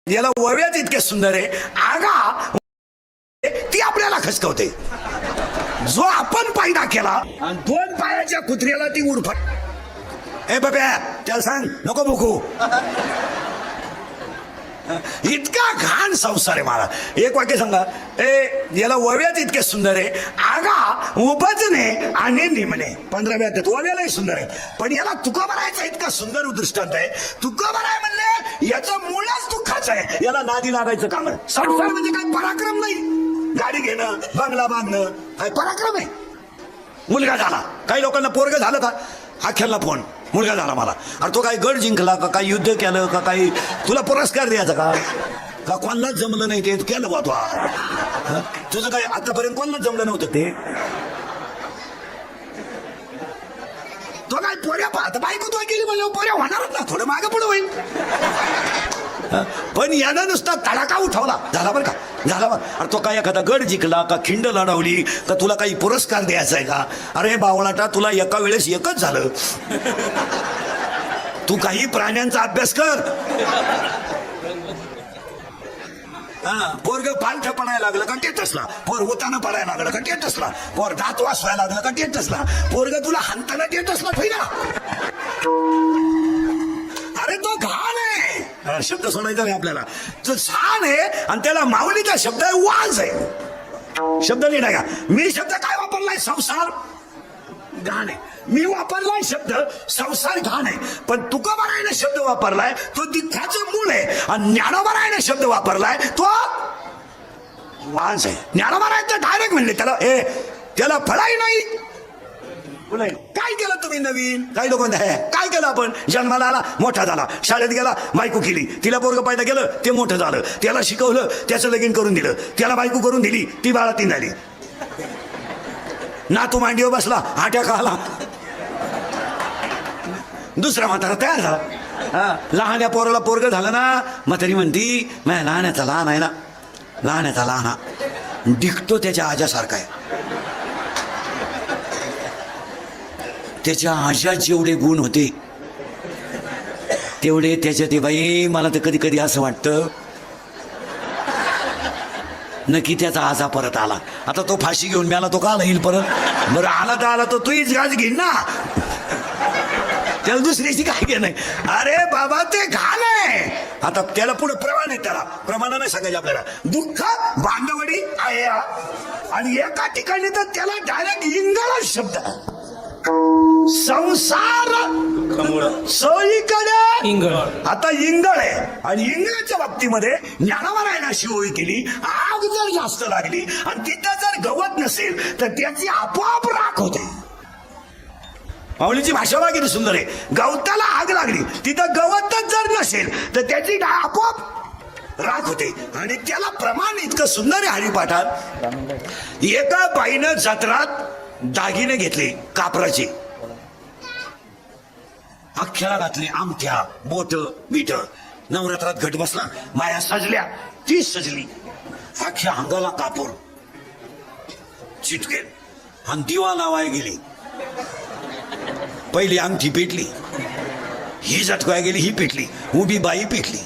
याला वव्यात इतके सुंदर आहे आगा ती आपल्याला खचकवते. जो आपण पायदा केला आणि 2 पायाच्या कुत्र्याला ती उडफट. ए बाब्या त्याला सांग नको भुकू. इतका घाण संसार आहे मला. एक वाक्य सांगा. याला वव्यात इतके सुंदर आहे आगा उपजणे आणि निमणे. 15 व्यात वव्यालाही सुंदर आहे पण याला तुका भरायचा इतका सुंदर दृष्टांत आहे. तुका भराय म्हणले याचं मूळच दुःखाचं आहे. याला नादी लागायचं काम आहे. संसार म्हणजे काय पराक्रम नाही. गाडी घेणं बंगला बांधणं काय पराक्रम आहे. मुलगा झाला काही लोकांना पोरग झालं का अखेरला फोन मुलगा झाला मला. अरे तो काही गड जिंकला का काही युद्ध केलं का काही तुला पुरस्कार द्यायचा का कोणालाच जमलं नाही ते केलं बा तू. तुझं काही आतापर्यंत कोणालाच जमलं नव्हतं ते. तो काय पोऱ्या पाहत बायको तो गेली म्हणजे पोऱ्या होणारच ना. थोडं मागं पुढं होईल पण यानं नुसता तडाखा उठवला झाला बरं का झाला बरं. अरे तो काय एखादा गड जिंकला का खिंड लढवली का तुला काही पुरस्कार द्यायचा आहे का. अरे बावळाटा तुला एका वेळेस एकच झालं. तू काही प्राण्यांचा अभ्यास कर. पोरग पालथ पडायला लागलं का टेटसला. पोर होताना पडायला लागलं का टेटसला. पोर दात वासवायला लागलं का टेटसला. पोरग तुला हाणताना टेटसला ठेवला. अरे तो घाण आहे. शब्द सोडायचा नाही आपल्याला. तो छान आहे आणि त्याला माऊलीचा शब्द आहे वाज आहे. शब्द नाही का मी शब्द काय वापरलाय संसार घाण आहे. मी वापरलाय शब्द संसार घाण आहे पण तुकोबारायने शब्द वापरलाय तो दुःखाचं मूळ आहे. आणि ज्ञानोबारायने शब्द वापरलाय तो वाज आहे. ज्ञानोबारायचं डायरेक्ट म्हणले त्याला फळाही नाही. काय केलं तुम्ही नवीन काही लोक काय केलं आपण जन्माला आला मोठा झाला शाळेत गेला बायको केली तिला पोरग पैदा केलं ते मोठं झालं त्याला शिकवलं त्याचं लगीन करून दिलं त्याला बायको करून दिली ती बाळातीन झाली. नातू मांडीवर बसला अटॅक आला दुसरा म्हातारा तयार झाला. लहान्या पोराला पोरग झालं ना म्हातारी म्हणती माझ्या लहाण्याचा लहान आहे ना लहाण्याचा लहान दिखतो त्याच्या आजासारखा आहे. त्याच्या आजात जेवढे गुण होते तेवढे त्याच्या ते बाई मला तर कधी कधी असं वाटतं नक्की त्याचा आजा परत आला. आता तो फाशी घेऊन मिळाला तो का येईल परत. बरं आला तर आला तो तूच गाज घेईन ना त्याला दुसऱ्याची काय घे नाही. अरे बाबा ते घाण आहे. आता त्याला पुढे प्रमाण आहे. त्याला प्रमाण नाही सांगायचे आपल्याला. दुःख बांधवडी आहे आणि एका ठिकाणी तर त्याला डायरेक्ट इंगळा शब्द संसार सोयीकडे इंगळ. आता इंगळ आहे आणि इंगळाच्या बाबतीमध्ये ज्ञानोबारायने अशी ओळी केली आग जर जास्त लागली आणि तिथं जर गवत नसेल तर त्याची आपोआप राख होते. माऊलीची भाषा बघा किती सुंदर आहे. गवताला आग लागली तिथं गवतच जर नसेल तर त्याची आपोआप राख होते. आणि त्याला प्रमाण इतकं सुंदर आहे हरिपाठात. एका बाईनं जत्रात दागिने घेतले कापराचे अख्ख्याला घातले आमठ्या बोट बीट. नवरात्रात घट बसला माया सजल्या ती सजली अख्ख्या अंगाला कापूर चिटके आणि दिवा लावाय गेली. पहिली अंगठी पेटली ही झटकाय गेली ही पेटली उभी बाई पेटली.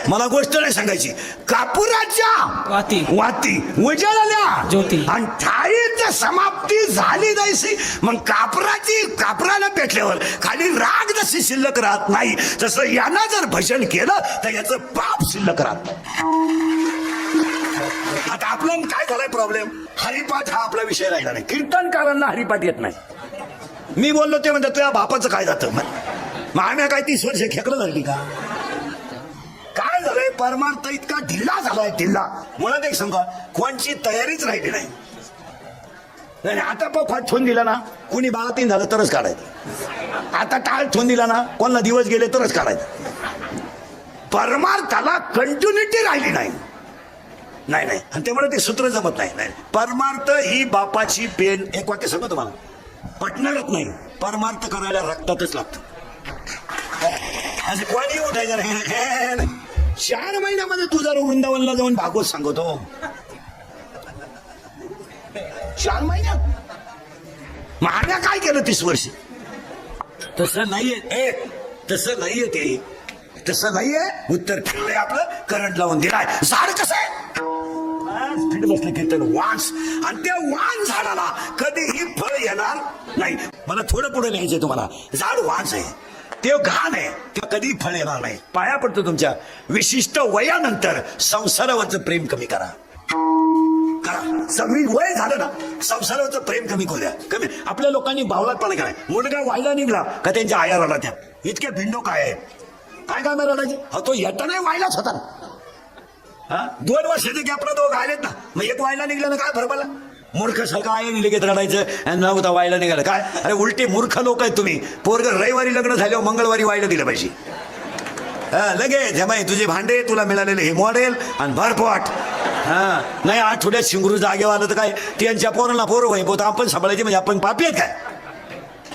मला गोष्ट नाही सांगायची. कापुराच्या वाती वाती उजळल्या ज्योती आणि ठाईची समाप्ती झाली जायची. मग कापराला पेटल्यावर खाली राग जशी शिल्लक राहत नाही तसं यानं जर भजन केलं तर याचं पाप शिल्लक राहत नाही. आता आपलं काय झालाय प्रॉब्लेम. हरिपाठ हा आपला विषय राहिला नाही. कीर्तनकारांना हरिपाठ येत नाही. मी बोललो ते म्हणतात तुझ्या बापाचं काय जातं मग आम्ही काय 30 वर्ष खेकडं झाली का. काय झालंय परमार्थ इतका ढिल्ला झालाय ढिल्ला. मुळात एक सांगा कोणची तयारीच राहिली नाही. आता फाट ठेवून दिला ना कुणी 12-3 झालं तरच काढायचं. आता टाळ ठेवून दिला ना कोणाला दिवस गेले तरच काढायचं. परमार्थाला कंटिन्युटी राहिली नाही नाही नाही आणि त्यामुळे ते सूत्र जमत नाही. परमार्थ ही बापाची पेन. एक वाक्य सांगतो तुम्हाला पटणारच नाही. परमार्थ करायला रक्तातच लागतं. कोणी उठायचं नाही. 4 महिन्यामध्ये तू जर वृंदावनला जाऊन भागवत सांगतो 4 महिन्यात महाराज काय केलं 30 वर्ष. तसं नाहीये तसं नाहीये ते. तसं नाहीये. उत्तर फिरलंय आपलं, करंट लावून दिलाय. झाड कसं आहे? फिट बसलं कीर्तन वांस, आणि त्या वांस झाडाला कधीही फळ येणार नाही. मला थोडं पुढे लिहायचंय तुम्हाला. झाड वांस आहे, ते घाण आहे, ते कधी फळ येणार नाही. पाया पडतो तुमच्या. विशिष्ट वयानंतर संसारावरचं प्रेम कमी करा. सगळी वय झालं ना, संसारावरचं प्रेम कमी करू द्या. कमी. आपल्या लोकांनी बावळटपणा कराय. मुलगा व्हायला निघला का त्यांच्या आया रडा. त्या इतके भिंडो काय आहे, काय काय मी रडायचे. तो येता नाही व्हायलाच होता ना. 2 वर्षाचे गॅपला दोघ आलेत ना, मग एक व्हायला निघलं ना, काय फरक पडला. मूर्ख सगळं आहे निघत रडायचं आणि नव्हता व्हायला निघालं. काय अरे उलटे मूर्ख लोक आहेत तुम्ही. पोरग रविवारी लग्न झाल्यावर मंगळवारी व्हायला दिलं पाहिजे. लगेच जमाई तुझे भांडे, तुला मिळालेले हे मॉडेल आणि भरपोट. नाही आठवड्यात शिंगरू जागेवर आलं तर काय त्यांच्या पोरांना पोरं होई पोत आपण सांभाळायचे म्हणजे आपण पापी आहेत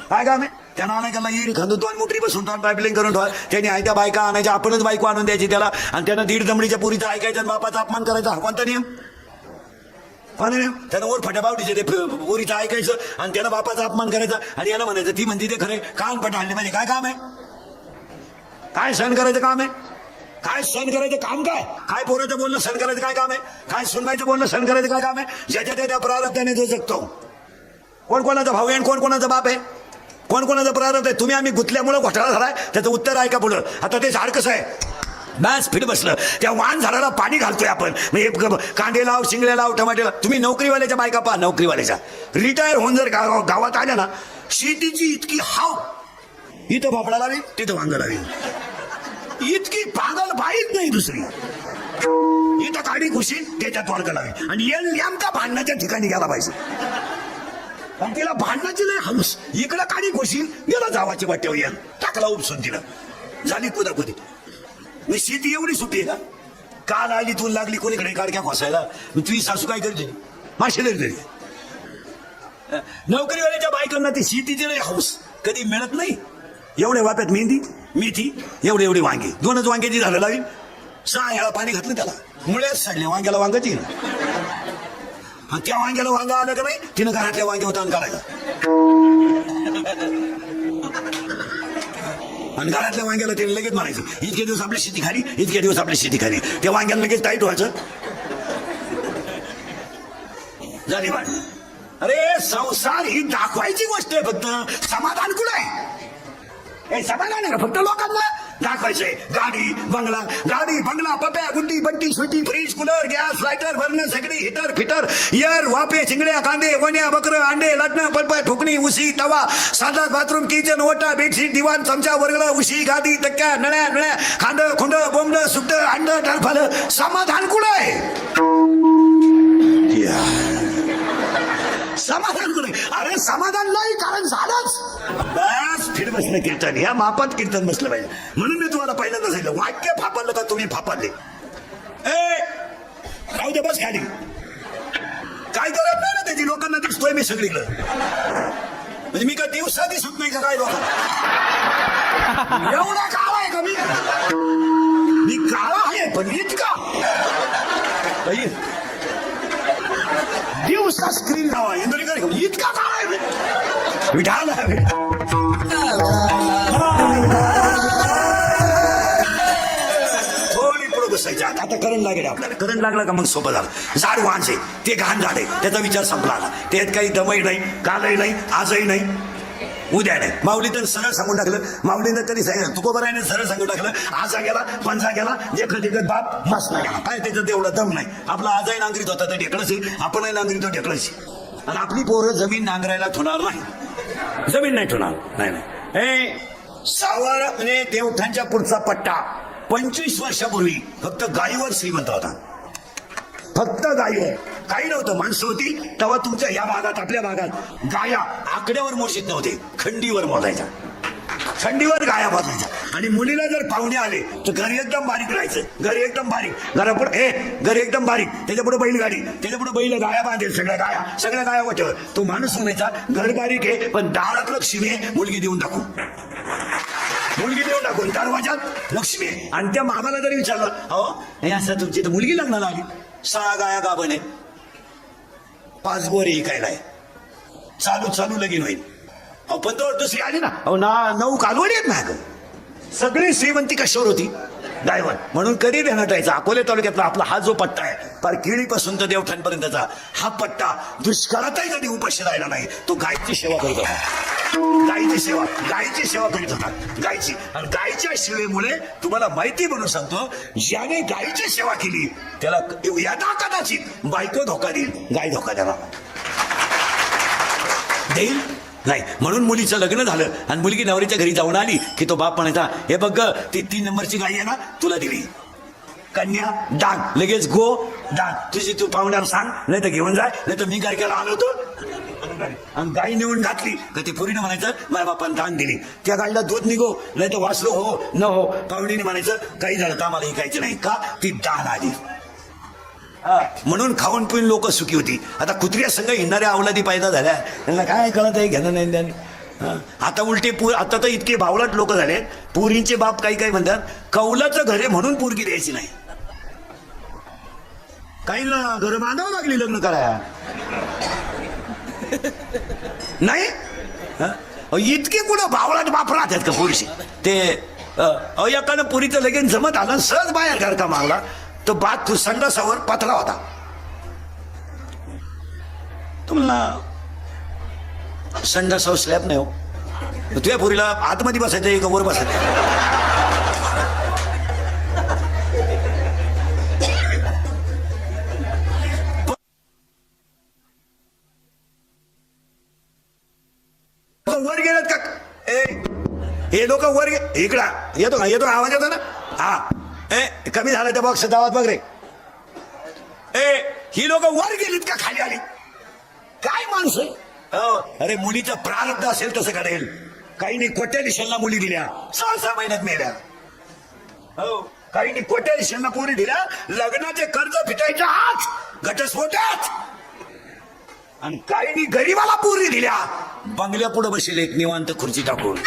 काय काम आहे. त्यांना आणायला येईल खांदून 2 मोटरी बसून पाईपलाईन करून ठेवा. त्यांनी आयत्या बायका आणायच्या, आपणच बायको आणून द्यायची त्याला, आणि त्यांना 1.5 दमडीच्या पुरीचा ऐकायचा, बापाचा अपमान करायचा. कोणता नियम? त्यानं वर फट्या बावडीचे ते पुरीचं ऐकायचं आणि त्यानं बापाचा अपमान करायचा. आणि याला म्हणायचं ती म्हणते ते खरे कान पट आणले म्हणजे काय काम आहे. काय सहन करायचं काम आहे. काय सहन करायचं काम काय. काय पोराचं बोलणं सहन करायचं काय काम आहे. काय सुनबाईचं बोलणं सहन करायचं काय काम आहे. ज्याच्या त्या प्रारब्धाने जो जगतो. कोण कोणाचा भाऊ आहे आणि कोण कोणाचा बाप आहे, कोण कोणाचा प्रारब्ध आहे. तुम्ही आम्ही गुंतल्यामुळे घोटाळा झालाय. त्याचं उत्तर ऐका पुढं. आता ते झाड कसं आहे, बस फिट बसलं. त्या वाण झाडाला पाणी घालतोय आपण. कांदे लाव, शिंगड्या लाव, टमाटे लाव. तुम्ही नोकरीवाल्याच्या बायका पहा, नोकरीवाल्याच्या रिटायर होऊन जर गावात आल्या ना, शेतीची इतकी हाव, इथं भोपळा लावी, तिथं वांग लावी. इतकी पागल बाईच नाही दुसरी. इथं काडी खुशी, त्याच्यात वांग लावी. आणि नेमका भांडणाच्या ठिकाणी गेला पाहिजे. पण तिला भांडणाची लय हौस. इकडं काडी खुशी, गेला जावाची वाट्यावर येईल, टाकला उपसून तिला, झाली कुदाकुदी. शेती एवढी सुटी आहे का. काल आली तू लागली कोणीकडे काडक्या खोसायला, तुझी सासू काय करते, मासे तरी. नोकरीवाल्याच्या बायकांना ती शेतीची लय हौस, कधी मिळत नाही. एवढ्या वाप्यात मेथी एवढे वांगे, 2च वांग्याची झालं लावी. 6 वेळा पाणी घातलं त्याला, मुळ्याच सडले. वांग्याला वांगाची, त्या वांग्याला वांगा आलं का नाही, तिनं घरातल्या वांग्यावर ताण काढायचा. आणि घरातल्या वांग्याला ते लगेच म्हणायचं इतके दिवस आपली शेती खाली, इतके दिवस आपली शेती खाली. त्या वांग्याला लगेच टाईट व्हायचं. झाली वाट. अरे संसार ही दाखवायची गोष्ट आहे. फक्त समाधान कुठं आहे. हे समाधान आहे का फक्त लोकांना दाखवायचंय. गाडी बंगला पप्या गुड्डी बंटी सुटी फ्रीज कूलर गॅस लायटर भरणं सगळी हिटर फिटर एअर वापे चिंगड्या कांदे वन्या बकरं अंडे लटणं पलपाय ठोकणी उशी तवा साधा बाथरूम किचन ओटा बेडशीट दिवाण चमचा वर्गळ उशी गादी तक्क्या नळ्या खांड खुंड बोंबड सुट अंड टरफालं. समाधान कुठं आहे. समाधान कुठे. अरे समाधान नाही, कारण झालंच. बस फिर बसलं कीर्तन, या मापात कीर्तन बसलं पाहिजे. म्हणून मी तुम्हाला पहिल्यांदा सांगितलं, वाक्य फापारलं का तुम्ही फापारले. राहू दे, बस खाली. काय करत नाही ना त्याची, लोकांना दिसतोय मी सगळीकडं. म्हणजे मी काय दिवसा दिसत नाही का काय लोकांना. एवढा काळा आहे का मी काळा आहे पण इतका दिवसा स्क्रीन लावा इंद्रिकर इतका काळ आहे. विठाला थोडी पुढे बसायची. आता करंट लागेल आपल्याला. करंट लागला का मग सोपं झालं. झाड वांच आहे, ते घाण झाड आहे, त्याचा विचार संपला आला. त्यात काही दमही नाही, कालही नाही, आजही नाही, उद्या नाही. माऊली तर सरळ सांगून टाकलं. माऊलीनं तरी सांगितलं, तुकोबरायने सरळ सांगून टाकलं. आजा गेला, पंजा गेला, जे कधी बाप मस्त नाही गेला. काय त्याच्यात एवढा दम नाही. आपला आजही नांगरीत होता तर ढेकळच, आपणही नांगरीत होतो ढेकळच. आणि आपली पोरं जमीन नांगरायला ठेवणार नाही. जमीन नाही ठेवणार. नाही. सावर म्हणजे देवठांच्या पुढचा पट्टा 25 वर्षापूर्वी फक्त गायीवर श्रीमंत होता. फक्त गायीवर, काही नव्हतं. माणसं होती तेव्हा तुमच्या या भागात, आपल्या भागात गाया आकड्यावर मोजत नव्हते, खंडीवर मोजायच्या. खंडीवर गाया मोजायच्या. आणि मुलीला जर पाहुणे आले तर घरी एकदम बारीक राहायचं. घरी एकदम बारीक, घरी एकदम बारीक. त्याच्यापुढे बैलगाडी, त्याच्यापुढे बैल गाया बांधेल, सगळ्या गाया वाटेवर. तो माणूस म्हणायचा घर बारीक आहे पण दारात लक्ष्मी आहे, मुलगी देऊन टाकू दरवाजात लक्ष्मी आहे. आणि त्या मामाला जरी विचारलं, हो हे असं तुमची तर मुलगी लग्नाला आली, 6 गाया गाभण आहे, 5 गोरे इकायला आहे, चालू लगीन होईल. पण तो दुसरी आली ना, 9 कालवडी आहेत ना. सगळी श्रीमंती कशावर होती. गायवण म्हणून कधी ध्यानात राहायचा. अकोले तालुक्यातला आपला हा जो पट्टा आहे पर केळीपासून तर देवठाणपर्यंतचा हा पट्टा दुष्काळातही कधी उपाशी राहिला नाही. तो गायची सेवा करत होता. गायची सेवा करीत होता. गायची. आणि गायच्या सेवेमुळे तुम्हाला माहिती म्हणून सांगतो, ज्याने गायची सेवा केली त्याला यदा कदाचित बायको धोका देईल, गाय धोका देईल नाही. म्हणून मुलीचं लग्न झालं आणि मुलगी नवरीच्या घरी जाऊन आली की तो बाप म्हणायचा, हे बघ ती 3 नंबरची गाय आहे ना, तुला दिली. कन्या दान, लगेच गो दान, तुझी तू पाहुण्याला सांग, नाही तर घेऊन जाय, नाही तर मी गायकाला आलो होतो. आणि गाय नेऊन घातली तर ते पोरीनं म्हणायचं, माझ्या बापानं दान दिली. त्या गायला दूध निघो, नाही तर वाचलो हो न हो. पाहुणीने म्हणायचं, काही झालं तर आम्हाला ऐकायचं नाही का, ती दान आली. म्हणून खाऊन पिऊन लोक सुखी होती. आता कुत्र्या संघ हिंडणाऱ्या अवलादी पैदा झाल्या, त्यांना काय कळत आहे, घेणं नाही त्याने. आता उलटे आता तर इतके भावलाट लोक झाले, पोरींचे बाप काही काही म्हणतात कौलाचं घर आहे म्हणून पोरगी द्यायची नाही. काही ना घर बांधावं लागली लग्न कराया नाही. इतके कुठं भावलाट बाप राहतात का पोरीशी. ते एकानं पोरीचं लगेच जमत आलं, सहज बाहेर घर का मागला, तो बात तू संडासावर पत्रा होता. तुम्हाला संडासावर स्लॅब नाही हो, तुझ्या पोरीला आतमध्ये बसायचं का वर बसायचं. वर गेलेत का हे लोक वर इकडा येतो का, येतो आवाज येतो ना. हा कमी झालं त्या बॉक्स आवाज बघ रे. ही लोक वर गेलीत का खाली आली, काय माणसं. अरे मुलीचं प्रारब्ध असेल तसं घडेल. काही नाही कोट्याधीशांना मुली दिल्या, 6 महिन्यात मेल्या. हो, काही नाही कोट्याधीशांना पोरी दिल्या, लग्नाचे कर्ज फिटायच्या आज घटस्फोटात. आणि काही नाही गरीबाला पोरी दिल्या, बंगल्या पुढे बसेल एक निवांत खुर्ची टाकून.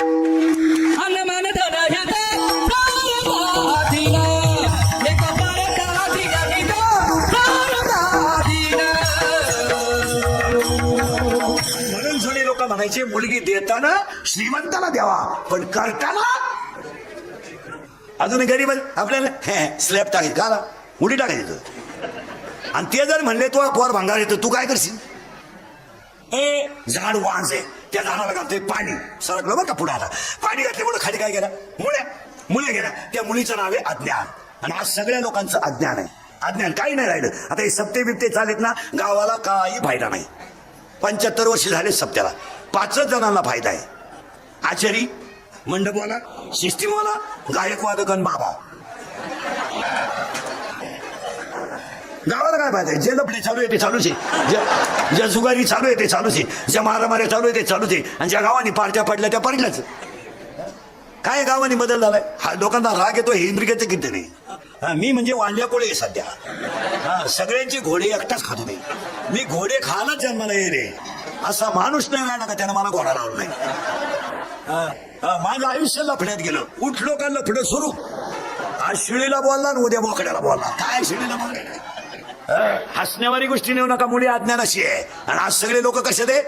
म्हणून जुने लोक म्हणायचे, मुलगी देताना श्रीमंताला द्यावा, पण करताना अजून गरीब आपल्याला स्लॅब टाकायचं का, उडी टाकायचं. आणि ते जर म्हणले तू पोर भंगार येतो, तू काय करशील. झाड वांज आहे, त्या झाडाला घालतोय पाणी, सरकलं बरं का पुढे. आता पाणी घातल्यामुळे खाली काय गेला, मुळे गेला. त्या मुलीचं नाव आहे अज्ञान. आणि आज सगळ्या लोकांचं अज्ञान आहे. अज्ञान काही नाही राहिलं. आता हे सप्ते बिप्ते चालेत ना, गावाला काही फायदा नाही. 75 वर्ष झाले सप्त्याला, 5 जणांना फायदा आहे. आचारी, मंडपवाला, सिस्टीमवाला, गायक वादक आणि बाबा. गावाला काय पाहिजे, जे लपडे चालू आहे ते चालूच आहे, ज्या जुगारी चालू आहे ते चालूच आहे, ज्या मारामाऱ्या चालू आहे ते चालूच आहे, आणि ज्या गावानी पार्ट्या पडल्या त्या पडल्याच. काय गावानी बदल झालाय. हा लोकांना राग येतो, हे इंद्रिकेचं किती नाही. मी म्हणजे वांड्या कोळे सध्या. सगळ्यांची घोडे एकटाच खातो नाही. मी घोडे खायलाच जन्माला ये रे, असा माणूस नाही राहिला का त्यानं मला घोडा लावला नाही. माझं आयुष्य लफड्यात गेलं, उठलो का लफडं सुरू. आज शिळीला बोलला आणि उद्या बोकड्याला बोलला. काय शिळीला बोलला, हसण्यावारी गोष्टी नेऊ नका, मुली अज्ञानाशी आहे. आणि आज सगळे लोक कसे ते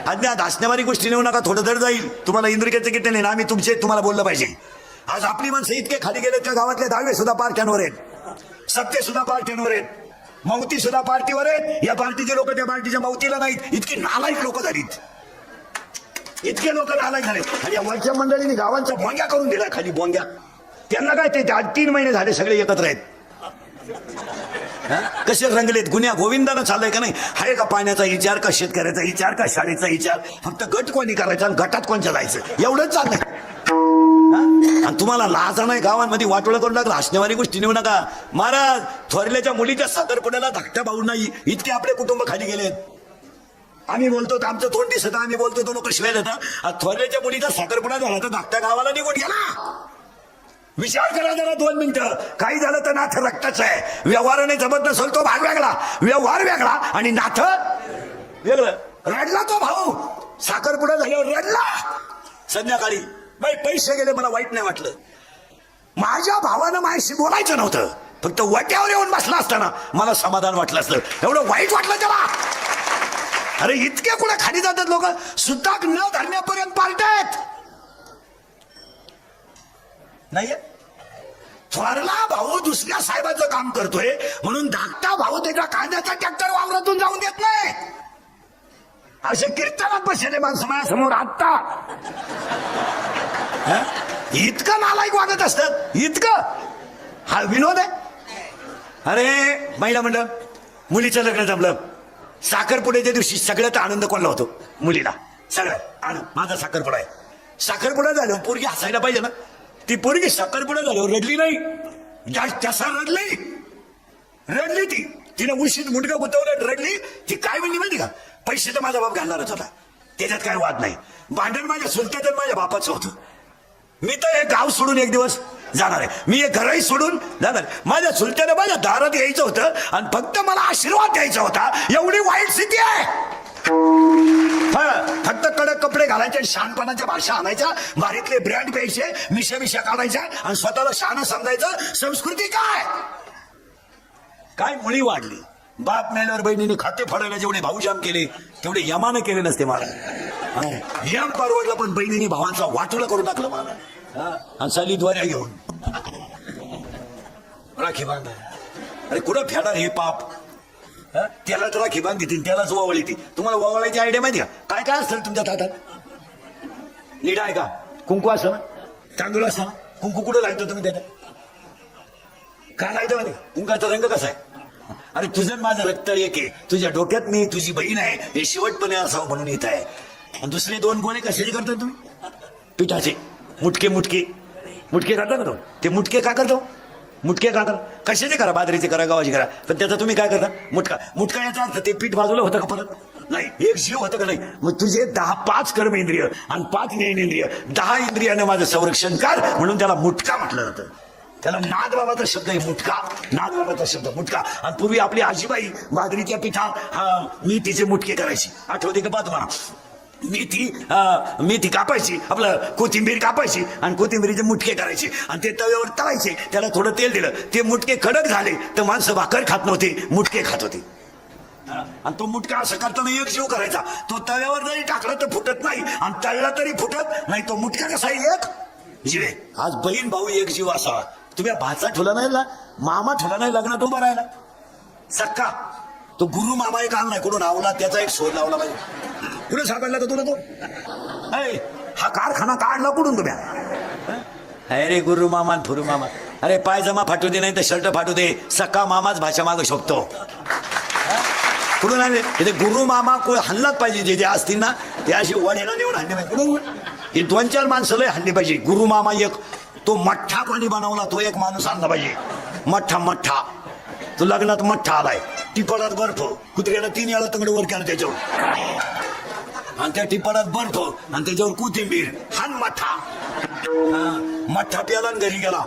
अज्ञात. हसण्यावारी गोष्टी नेऊ नका, थोडं जड जाईल तुम्हाला. इंद्रिकेचं किती नाही ना, आम्ही तुम्हाला बोललं पाहिजे. आज आपली माणसं इतके खाली गेलेत का गावातले 10वे सुद्धा पार्ट्यांवर आहेत, 7 सुद्धा पार्ट्यांवर आहेत, मौती सुद्धा पार्टीवर आहेत. या पार्टीचे लोक त्या पार्टीच्या मौतीला नाहीत. इतकी नालायक लोक झालीत, इतके लोक नालायक झाले. आणि या वरच्या मंडळीने गावांचा बोंग्या करून दिला, खाली बोंग्या. त्यांना काय ते 3 महिने झाले सगळे एकत्र आहेत. कसे रंगलेत, गुन्ह्या गोविंदानं चाललंय का नाही. हाय का पाण्याचा विचार, का शेतकऱ्याचा विचार, का शाळेचा विचार, फक्त गट कोणी करायचा आणि गटात कोणच्या जायचं एवढंच चाललंय. आणि तुम्हाला लाजा नाही, गावांमध्ये वाटोळं करून लागलं. हसण्यावारी गोष्टी नेऊ नका. महाराज थोरल्याच्या मुलीच्या साखरपुड्याला धाकटा भाऊ नाही, इतके आपले कुटुंब खाली गेलेत. आम्ही बोलतो तर आमचं तोंड दिसत, आम्ही बोलतो तो लोक शिवाय देतात. थोरल्याच्या मुलीचा साखरपुडा झाला तर धाकट्या गावाला निघून गेला. विचार करा जरा 2 मिनिटं. काही झालं तर नाथ रक्ताचं आहे. व्यवहाराने जमत नसेल तो भाग वेगळा, व्यवहार वेगळा आणि नाथ वेगळं. रडला तो भाऊ, साखरपुडा झाल्यावर रडला. संध्याकाळी बाई पैसे गेले, मला वाईट नाही वाटलं. माझ्या भावानं माझ्याशी बोलायचं नव्हतं, फक्त वट्यावर येऊन बसला असताना मला समाधान वाटलं असतं. एवढं वाईट वाटलं त्याला. अरे इतके कुठे खाली जातात लोक, सुद्धा न धरण्यापर्यंत पालतायत. नाही थोरला भाऊ दुसऱ्या साहेबाचं काम करतोय म्हणून धाकटा भाऊ त्याच्या कांद्याचा ट्रॅक्टर वावरातून जाऊन देत नाही. असे कीर्तनात बसले माणसं माझ्यासमोर आत्ता. इतकं नालायक वागत असतात, इतकं. हा विनोद आहे. अरे महिला मंडळ, मुलीचं लग्न जमलं. साखरपुड्याच्या दिवशी सगळ्यात आनंद कोणला होतो? मुलीला. सगळ्यात आनंद माझा साखरपुडा आहे. साखरपुडा झाल्यावर पोरगी हसायला पाहिजे ना. ती पोरगी साखरपुडा झाल्यावर रडली नाही, जास्त रडली ती. तिने उशीत मुंडका गुतवलं, रडली. ती काय म्हणली माहिती का? पैसे तर माझा बाप घालणारच होता, त्याच्यात काय वाद नाही. भांडण माझ्या चुलत्यात माझ्या बापाचं होतं. मी तर हे गाव सोडून एक दिवस जाणार आहे. मी हे घरही सोडून जाणार. माझ्या चुलत्याने माझ्या दारात यायचं होतं आणि फक्त मला आशीर्वाद द्यायचा होता. एवढी वाईट स्थिती आहे. फक्त कडक कपडे घालायचे, शहाणपणाच्या भाषा आणायच्या, बारीतले ब्रँड प्यायचे, मिशा काढायच्या आणि स्वतःला शहाणं समजायचं. संस्कृती काय काय मुळी वाढली. बाप मेल्यावर बहिणीने खाते फाडायला जेवढे भाऊजाम केले तेवढे यमानं केले नसते मला. यम परवडलं, पण बहिणीने भावांचा वाटोळं करून टाकलं मला. आणि सालीद्वाऱ्या घेऊन राखी बांधा. अरे कुठं फेडा हे पाप. त्याला तर राखी बांधतील, त्यालाच वावळ येते. तुम्हाला वावळायची आयडिया माहिती का? काय काय असतं तुमच्या हातात? लीड आहे का? कुंकू असं ना, तांदूळ असं ना. कुंकू कुठं लागतं तुम्ही त्याला? काय लागतं माहिती? कुंकाचा रंग कसा आहे? अरे तुझं माझं रक्त एक आहे. तुझ्या डोक्यात मी तुझी बहीण आहे हे शेवटपणे असावं म्हणून येत आहे. आणि दुसरे दोन गोळे कशाचे करता तुम्ही? पिठाचे मुटके मुटके मुटके करता का तो? ते मुटके का करतो? मुटके का करा? कशाचे करा, बाजरीचे करा, गव्हाचे करा, पण त्याचा तुम्ही काय करता? मुटका याचा अर्थ ते पीठ बाजूला होतं का परत? नाही. एक जीव होतं का नाही? मग तुझे 5 कर्मेंद्रिय आणि 5 ज्ञानेंद्रिय, 10 इंद्रियानं माझं संरक्षण कर म्हणून त्याला मुटका म्हटलं जातं. त्याला नाद बाबाचा शब्द आहे मुटका. नाद बाबाचा शब्द मुटका. आणि पूर्वी आपली आजीबाई बाजरीच्या पिठा मी तिचे मुटके करायची. आठवते का? पाहतो मला. मेथी कापायची, आपलं कोथिंबीर कापायची आणि कोथिंबीरीचे मुटके करायचे आणि ते तव्यावर तळायचे. त्याला थोडं तेल दिलं, ते मुटके कडक झाले तर माणसं भाकर खात नव्हती, मुटके खात होती. आणि तो मुटका असं करताना एक जीव करायचा. तो तव्यावर जरी टाकला तर फुटत नाही आणि तळला तरी फुटत नाही. तो मुटका कसा आहे? एक जीव आहे. आज बहीण भाऊ एक जीव असावा. तुम्ही भाचा ठेवला नाही ना, मामा ठेवला नाही लग्नात उभा राहिला सक्का. तो गुरु मामा एक आला नाही कुठून आवला, त्याचा एक शोध लावला पाहिजे. कुठे सापडला का तुला तो? हा कारखाना काढला कुठून तुम्ही? अरे गुरु मामा फुरू मामा. अरे पायजमा फाटू दे नाही तर शर्ट फाटू दे, सक्का मामाच भाषा मागू शकतो. कुठून आले ते गुरु मामा? हल्लाच पाहिजे. जे जे असतील ना ते अशी वड्याला नेऊन हल्ले पाहिजे. हे 2-4 माणसं लय हल्ले पाहिजे. गुरु मामा एक. तो मठ्ठा कोणी बनवला तो एक माणूस आणला पाहिजे. मठ्ठा तो लग्नात मठ्ठा आलाय. टिपडात बर्फ, कुत्र्याला 3 वेळा तंगड वर केला त्याच्यावर आणि त्या टिपडात बर्फ आणि त्याच्यावर कोथिंबीर. हान मठ्ठा प्याला आणि घरी गेला.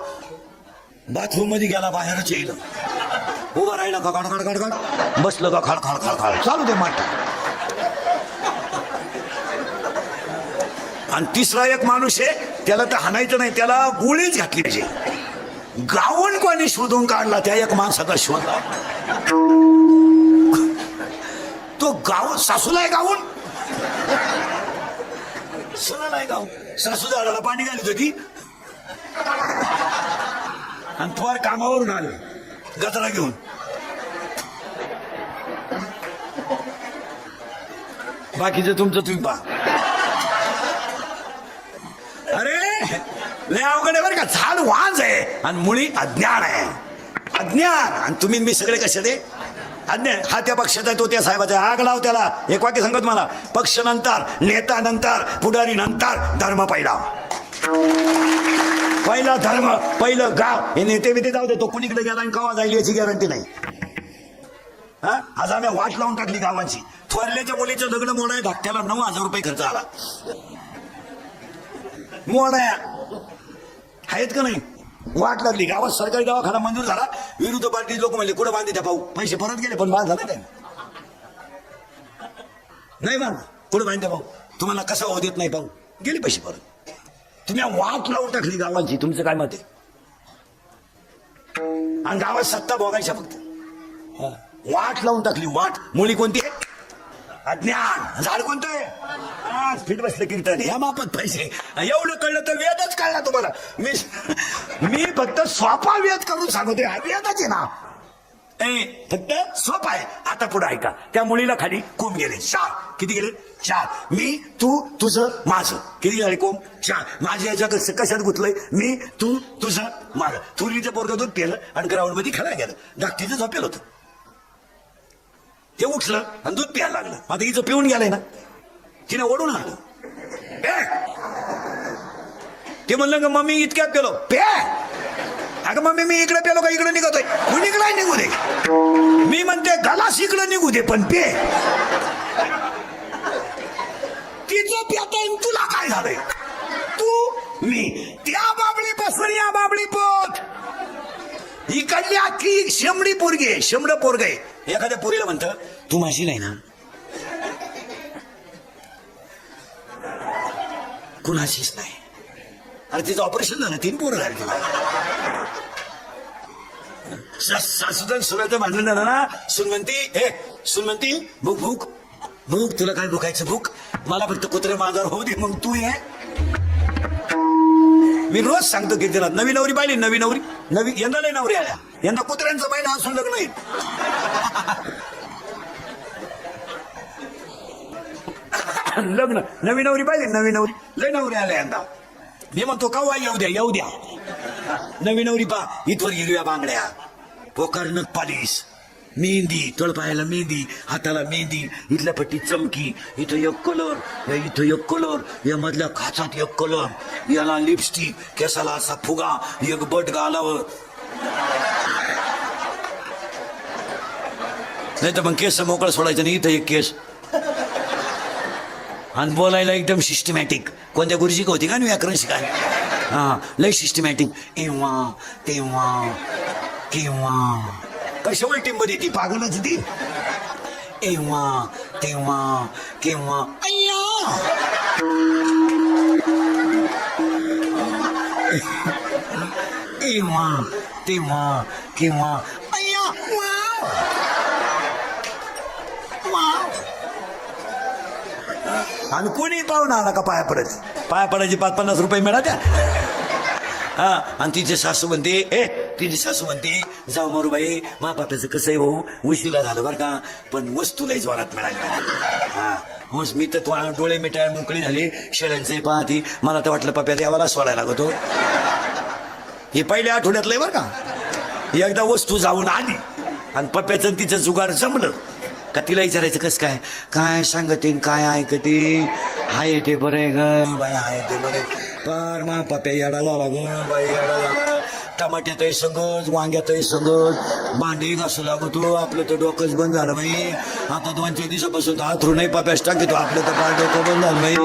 बाथरूम मध्ये गेला, बाहेरच येईल. उभा राहिला का खडखड, बसलं का खडखड चालू दे मठ्ठा. आणि तिसरा एक माणूस आहे, त्याला तर हाणायचं नाही, त्याला गोळीच घातली पाहिजे. गावण कोणी शोधून काढला? त्या एक माणसाचा शोध. तो गाव सासूला आहे गावून, सुनाला आहे गाव. सासू झाडाला पाणी घालत होती आणि थोर कामावरून आले गजरा घेऊन. बाकीचं तुमचं तुम्ही पहा. अरे लय अवघड आहे बरं का. झाड वाज आहे आणि मुळी अज्ञान आहे. अज्ञान. आणि तुम्ही मी सगळे कसे ते अज्ञान. हा त्या पक्षाचा तो त्या साहेबाचा. आग लाव त्याला. एक वाक्य सांगत मला. पक्ष नंतर, नेता नंतर, पुढारी नंतर, धर्म पहिला. पहिला धर्म, पहिलं गाव. हे नेते बिते जाऊ दे, तो कुणीकडे गेला आणि कवा जाईल याची गॅरंटी नाही. आज आम्ही वाट लावून टाकली गावाची. थोरल्याच्या मुलीचं लग्न मोडाय धाकट्याला 9,000 रुपये खर्च आला. मोडाया आहेत का नाही? वाट लागली. गावात सरकारी दवाखाना मंजूर झाला. विरुद्ध पार्टी लोक म्हणले कुठं बांधते त्या भाऊ? पैसे परत गेले पण बांध झाला नाही बांध. कुठं बांधते भाऊ? तुम्हाला कसा होऊ देत नाही भाऊ? गेले पैसे परत. तुम्ही वाट लावून टाकली गावांची. तुमचं काय मत आहे? आणि गावात सत्ता भोगायच्या फक्त. वाट लावून टाकली. वाट. मुली कोणती आहे? अज्ञान. झाड कोणतं आहे? आज फिट बसलं कीर्तन या मापात पैसे. एवढं कळलं तर वेदच कळला तुम्हाला. मी फक्त सोपा वेद करून सांगतोय. हा वेदच आहे ना. फक्त सोपा आहे. आता पुढे ऐका. त्या मुलीला खाली कोंब गेले 4. किती गेले? 4. मी तू तुझं माझं. किती झाले कोंब? 4. माझ्या याच्या कशात गुतलंय? मी तू तुझं माझं. थुरीचं पोरगं दूध पेलं आणि ग्राउंड मध्ये खेळायला गेलं. धाकटीचं झोपेल होतं. ते उठलं आणि दूध प्यायला लागलं. आता हिचं पिऊन गेलंय ना. तिने ओढून आणलं. ते म्हणलं का मम्मी इतक्यात पेलो. पे अगं मम्मी मी इकडे पेलो का इकडे निघतोय? कोण इकडे निघू दे. मी म्हणते गलास इकडे निघू दे पण पे. तिचं प्याता तुला काय झालंय? तू मी त्या बाबळी पासून या बाबळी पोत. इकडली अख्खी शेमडी पोरगी आहे. शेमड पोरग आहे. एखाद्या पोरीला म्हणतं तू माझी नाही ना. कुणाशीच नाही. अरे तिचं ऑपरेशन झालं. 3 पोरं झाली तिला. सासूचं सुनाचं भांडण झालं ना. सुनवंती भूक भूक भूक. तुला काय भुकायचं? भूक. मला फक्त कुत्रे मांजर होऊ दे मग तू ये. मी रोज सांगतो कीर्तनात नवी नवरी पाहिली. नवी नवरी यंदा लय नवरी आल्या. यंदा कुत्र्यांचा महिना असून लग्न आहे. लग्न नवी नवरी पाहिजे. नवी नवरी लय नवरी आल्या यंदा. मी म्हणतो का येऊ द्या. नवी नवरी पा इथवर हिरव्या बांगड्या, पोकार नख पालिश, मेहंदी, तळपायाला मेहंदी, हाताला मेहंदी, इथल्या पट्टी चमकी, इथं एक कलर, इथं एक कलर, या मधल्या खाचात एक कलर, याला लिपस्टिक, केसाला असा फुगा, एक बट गालावर. नाही तर मग केस मोकळं सोडायचं नाही. इथं एक केस आणि बोलायला एकदम सिस्टमॅटिक. कोणत्या गुरुजी होती का व्याकरण शिकाय? हा लय सिस्टमॅटिक. एव्हा तेव्हा केव्हा कशा उलटी मध्ये ती पागलच ती. एव्हा तेव्हा केव्हा अय्या. एव्हा तेव्हा केव्हा अय्या. आणि कोणी पाहुणा आला का पाया पडायची 5-50 रुपये मिळाल्या. हा आणि तिचे सासू म्हणते जाऊ मारूबाई महापात्राचं कसं आहे भाऊ उशिरा झालं बरं का पण वस्तू लई जोरात मिळाली. हा होस मी तर डोळे मिटाय मोकळी झाली. शेळ्यांचे पाहती. मला तर वाटलं पप्या देवाला सोडायला लागतो. हे पहिल्या आठवड्यातलं आहे बरं का. एकदा वस्तू जाऊन आली आणि पप्याचं तिचं जुगाड जमलं का तिला विचारायचं कसं काय सांगते काय ऐकते. हाय ते बरं आहे ग बाई. हाय ते बरं पार मा पप्या येडाला लागून बाई येडाला. टमाट्यात सगळं वांग्यात सगळं भांडी घासू लागतो. आपलं तर डोकंच बंद झालं बाई. आता 2-4 दिवसापासून हातरू नाही पप्यास टाकतो. आपलं तर पार डोकं बंद झालं बाई.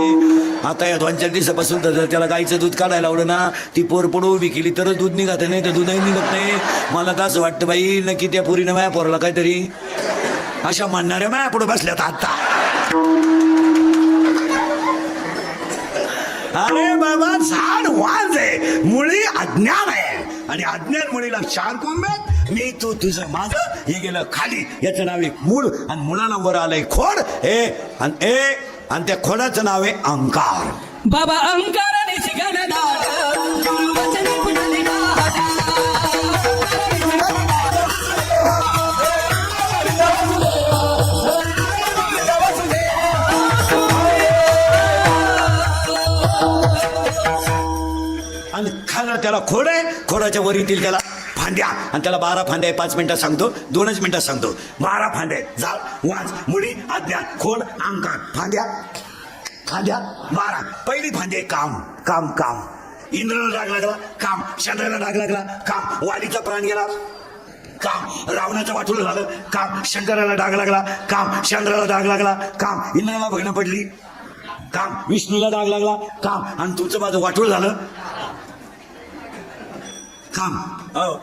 आता या 2-4 दिवसापासून तर त्याला गाईचं दूध काढायला लावलं ना ती पोर पडू उभी केली तरच दूध निघत नाही तर दूधही निघत नाही. मला तर असं वाटतं बाई नक्की त्या पोरीनं माझ्या पोराला काहीतरी अशा म्हणणाऱ्या माया पुढे बसल्यात आता. अरे बाबा झाड वाज आहे. मुळी अज्ञान आहे आणि अज्ञान मुळीला 4 कोंब आहेत. मी तू तुझं माझं. हे गेलं खाली. याचं नाव आहे मूळ आणि मुळाला वर आलंय खोड. आणि त्या खोडाचं नाव आहे अहंकार. बाबा अहंकार आणि खाली त्याला खोड आहे. खोडाच्या वर येतील त्याला फांद्या आणि त्याला 12 फांद्या. 5 मिनिटात सांगतो. 2च मिनिटात सांगतो. 12 फांद्या. झाड वाज मुळी अज्ञान खोड अहंकार. फांद्या 12. पहिली फांदी काम काम काम. इंद्राला डाग लागला काम. चंद्राला डाग लागला काम. वालीचा प्राण गेला काम. रावणाचं वाटुलं झालं काम. शंकराला डाग लागला काम. चंद्राला डाग लागला काम. इंद्राला बघणं पडली काम. विष्णूला डाग लागला काम. आणि तुमचं माझं वाटुळ झालं काम.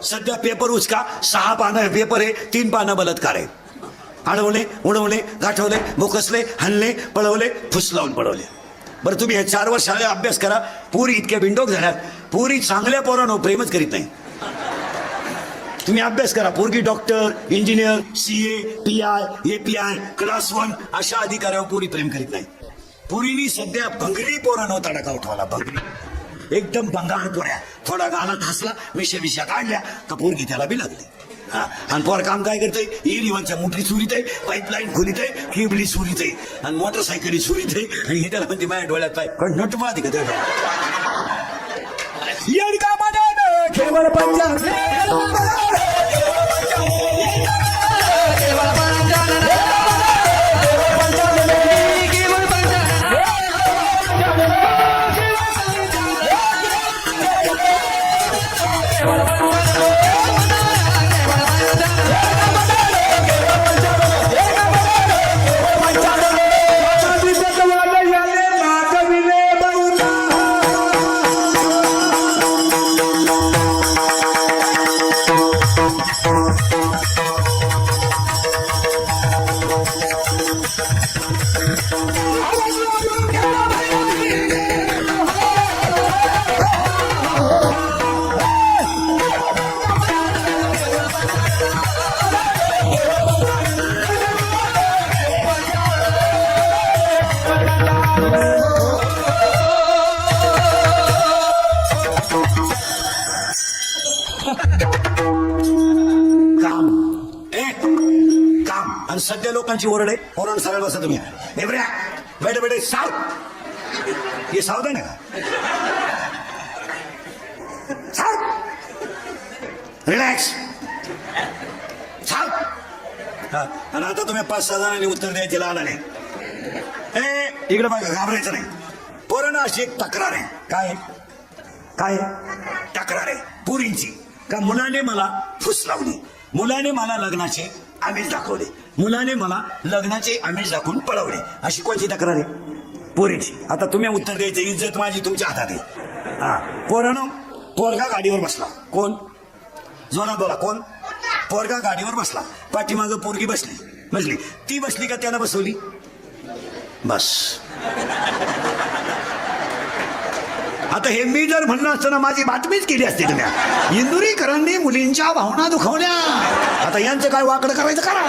सध्या पेपर उचका. 6 पानं पेपर आहे. 3 पानं बलात्कार आहे. अडवले उडवले गाठवले बोकसले हल्ले पळवले फुसलावून पळवले. बरं तुम्ही हे 4 वर्ष आले अभ्यास करा. पुरी इतक्या बिंडोक झाल्यात. पुरी चांगल्या पोरांनो प्रेमच करीत नाही. तुम्ही अभ्यास करा. पोरगी doctor, engineer, CA, PI, API, class 1 अशा अधिकाऱ्यावर पोरी प्रेम करीत नाही. पोरीनी सध्या भंगरी पोरांनो तडका उठवला. भंगरी एकदम भंगार पोऱ्या. थोडा गालात हसला, मिशा काढल्या का पोरगी त्याला बी लागली. आणि पोर काम काय करतंय, इरिवांच्या मोटरी चुरीत आहे, पाईपलाईन खोलीत आहे, केबली चुरीत आहे आणि मोटरसायकली चुरीत आहे. आणि हे त्याला म्हणते माझ्या डोळ्यात पाय नट माती का केवळ सध्या लोकांची ओरड आहे. ओरड सरळ बसा तुम्ही. बेटे बेटे साव हे सावधान आहे का? साव रिलॅक्स साव. आणि आता तुम्ही 5-6 जणांनी उत्तर द्यायचे लहानाने. इकडे बघा, घाबरायचं नाही. पोरांना अशी एक तक्रार आहे. काय काय तक्रार आहे पुरींची का मुलाने मला फुस लावली, मुलाने मला लग्नाचे आमिष दाखवले, मुलाने मला लग्नाचे आमिष दाखवून पळवले. अशी कोणती तक्रार आहे पोरीची? आता तुम्ही उत्तर द्यायचं. इज्जत माझी तुमच्या हातात आहे. पोरानो, पोरगा गाडीवर बसला. कोण? जोरात बोला. कोण? पोरगा गाडीवर बसला, पाठीमागं पोरगी बसली. ती बसली का त्याला बसवली? बस. आता हे मी जर म्हणलं असतं ना, माझी बातमीच केली असती तुम्ही. इंदुरीकरांनी मुलींच्या भावना दुखवल्या. आता यांचं काय वाकडं करायचं करा.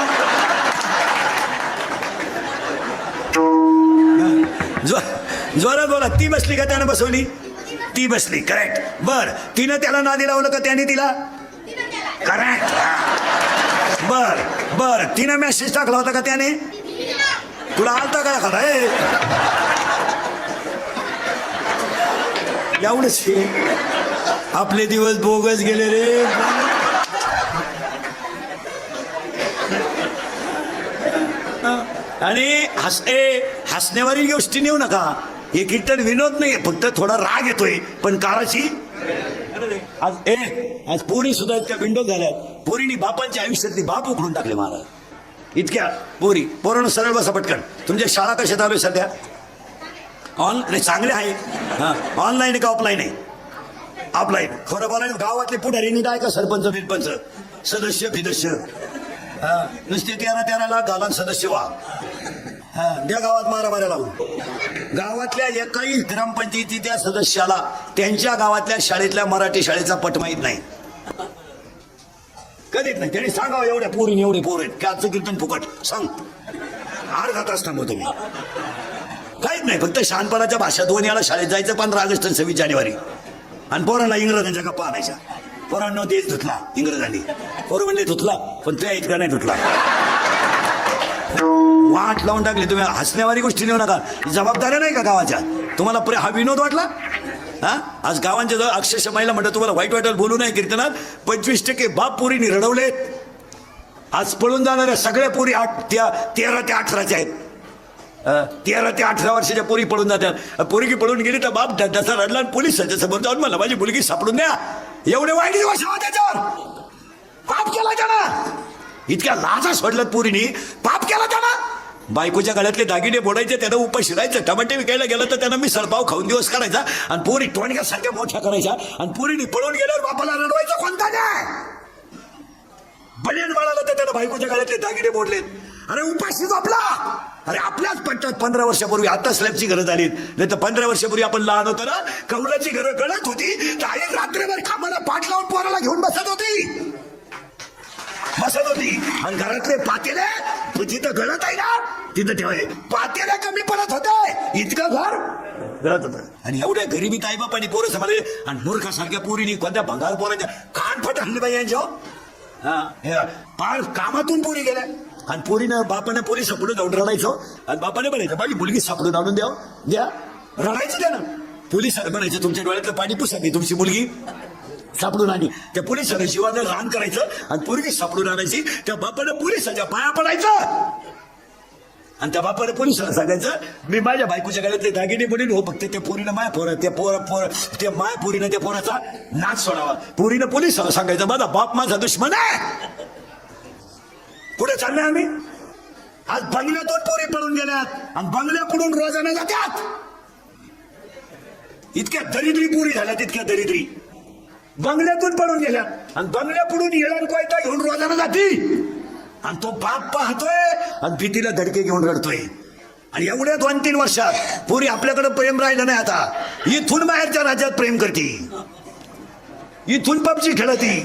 जोरात बोला. ती बसली का त्यानं बसवली? ती बसली. करेक्ट. बर, तिनं त्याला नादी लावलं का त्याने तिला? करेक्ट. बर, तिनं मेसेज टाकला होता का त्याने? तुला आलता का एखादा? एवढंच आपले दिवस बोगस गेले रे. आणि हसण्यावरील गोष्टी नेऊ नका. हे कीर्तन विनोद नाही, फक्त थोडा राग येतोय. पण काराची आज पोरी सुद्धा इतक्या विंडो झाल्यात. पोरीनी बापांच्या आयुष्यातली बाप उखडून टाकले महाराज. इतक्या पोरांनो सरळ बसा पटकन. तुमच्या शाळा कशा चालू आहे सध्या? ऑनलाईन चांगले आहे. ऑनलाईन का ऑफलाईन आहे? ऑफलाईन. खरं बोलायला गावातले पुढारी नीट आहे का? सरपंच बिरपंच, सदस्य फिदस्य, नुसते 13 लाख घाला सदस्य व्हा. त्या गावात मारामाऱ्या लावून. गावातल्या एकाही ग्रामपंचायतीच्या सदस्याला त्यांच्या गावातल्या शाळेतल्या मराठी शाळेचा पट माहीत नाही. कधीच नाही. त्यांनी सांगावं एवढ्या पोरीने एवढे पोर आहेत. त्याचं कीर्तन फुकट सांग. अर्धा तास थांबव तुम्ही. काहीच नाही, फक्त शहाणपणाच्या भाषा. 2 याला शाळेत जायचं 15 ऑगस्ट आणि 26 जानेवारी. आणि पोरांना इंग्रजांच्या गप्पा आणायच्या. पोरांना देश धुतला इंग्रजांनी. पोरं म्हणले धुतला, पण त्या इतका नाही धुतला. वाट लावून टाकली. तुम्ही हसण्यावारी गोष्टी नेऊ नका. जबाबदाऱ्या नाही का गावाच्या? तुम्हाला हा विनोद वाटला? आज गावांच्या जवळ अक्षरशः महिला म्हणतात तुम्हाला वाईट वाटेल बोलू नये कीर्तनात. 25% बाप पोरीनी रडवलेत. आज पळून जाणाऱ्या सगळ्या पोरी 13 ते 18च्या आहेत. 13 ते 18 वर्षाच्या पोरी पळून जातात. पोरगी पळून गेली तर बाप जसा रडला आणि पोलिसांच्या समोर जाऊन मला माझी मुलगी सापडून द्या. एवढे वाईट दिवस त्याच्यावर पाप केला त्यानं. इतक्या लाजा सोडल्यात पोरीनी. पाप केला त्यानं. बायकोच्या गळ्यातले दागिने बोडायचे, त्यानं उपाय शिरायचं. टमाटे विकायला गेलं तर त्यानं मिसळपाव खाऊन दिवस काढायचा. आणि पोरी टोणग्यासारख्या मोठ्या करायच्या. आणि पोरीनी पळून गेल्यावर बापाला रडवायचं कोणता नाही. बलियन बाळाला तर त्यानं बायकोच्या गळ्यातले दागिने बोडलेत. अरे उपाशी झोपला. अरे आपल्याच पट्ट्यात 15 वर्षापूर्वी आता स्लॅबची घरं झाली. नाही तर 15 वर्षापूर्वी आपण लहान होतो ना, कौलाची घरं गळत होती तर आई रात्रभर खांबाला पाठ लावून पोराला घेऊन बसत होती. बसत होती आणि घरातले पातेले जिथं गळत आहे ना तिथं ठेवाय. पातेले कमी पडत होते इतकं घर गळत होतं. आणि एवढ्या गरिबीत आई बापानी पोरं सांभाळले आणि मूर्खासारख्या पोरीनी कोणत्या भंगार पोरांच्या कान फट हल्ले पाहिजे यांच्या पार कामातून पोरी गेल्या. आणि पोरीनं बापाने पोरी सापडून जाऊन रडायचो आणि बापाने म्हणायचं माझी मुलगी सापडून आणून द्या रडायचं द्या ना. पोलीस म्हणायचं तुमच्या डोळ्यातलं पाणी पुसा मी तुमची मुलगी सापडून आली. त्या पोलिसांना शिवानं रान करायचं आणि पोरगी सापडून आणायची. त्या बापानं पोलिसांच्या पाया पडायचं आणि त्या बापाने पोलिसांना सांगायचं मी माझ्या बायकोच्या गळ्यातले दागिने पडेल हो फक्त त्या पोरीनं माया पोर त्या माया पोरीनं त्या पोराचा नाच सोडावा. पोरीनं पोलिसांना सांगायचं माझा बाप माझा दुश्मन आहे. पुढे चाललोय आम्ही. आज बंगल्यातून पोरी पळून गेल्यात आणि बंगल्या पुढून रोजाने जात्यात. इतक्या दरिद्री पोरी झाल्यात इतक्या दरिद्री बंगल्यातून पळून गेल्यात आणि बंगल्या पुढून येणार कोयता घेऊन रोजाने जाती. आणि तो बाप पाहतोय आणि भीतीला धडके घेऊन रडतोय. आणि एवढ्या 2-3 वर्षात पोरी आपल्याकडे प्रेम राहिलं नाही. आता इथून बाहेरच्या राज्यात प्रेम करती इथून पबजी खेळती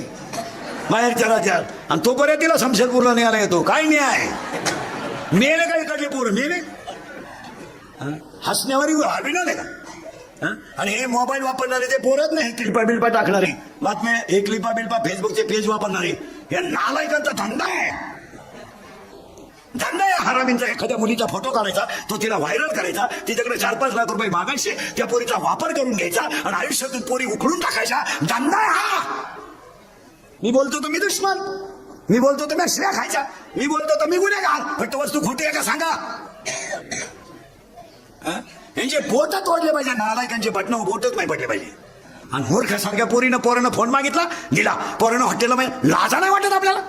बाहेरच्या राज्यात. आणि तो पर्यंत तिला शमशेरपूरला न्यायला येतो. काय न्याय मेले काय इकडले पोर मेले हसण्यावारी अभिनव नाही का. आणि हे मोबाईल वापरणारे ते पोरच नाही क्लिपा बिल्पा टाकणारे बातम्या हे क्लिपा बिल्पा फेसबुकचे पेज वापरणारे हे नालायकांचा धंदा आहे. धंदा आहे हरामींचा. एखाद्या मुलीचा फोटो काढायचा तो तिला व्हायरल करायचा तिच्याकडे 4-5 लाख रुपये मागायचे त्या पोरीचा वापर करून घ्यायचा आणि आयुष्यातून पोरी उखडून टाकायचा धंदा आहे हा. मी बोलतो तुम्ही दुश्मन मी बोलतो तुम्ही शिव्या खायच्या मी बोलतो तुम्ही गुन्हेगार फक्त वस्तू खोटी आहे का सांगा. यांचे बोट तोडले पाहिजे नालायकांचे बटणं बोटच नाही पडले पाहिजे. आणि मूर्खासारख्या पोरानं फोन मागितला दिला. पोरानं हॉटेलला लाजा नाही वाटत आपल्याला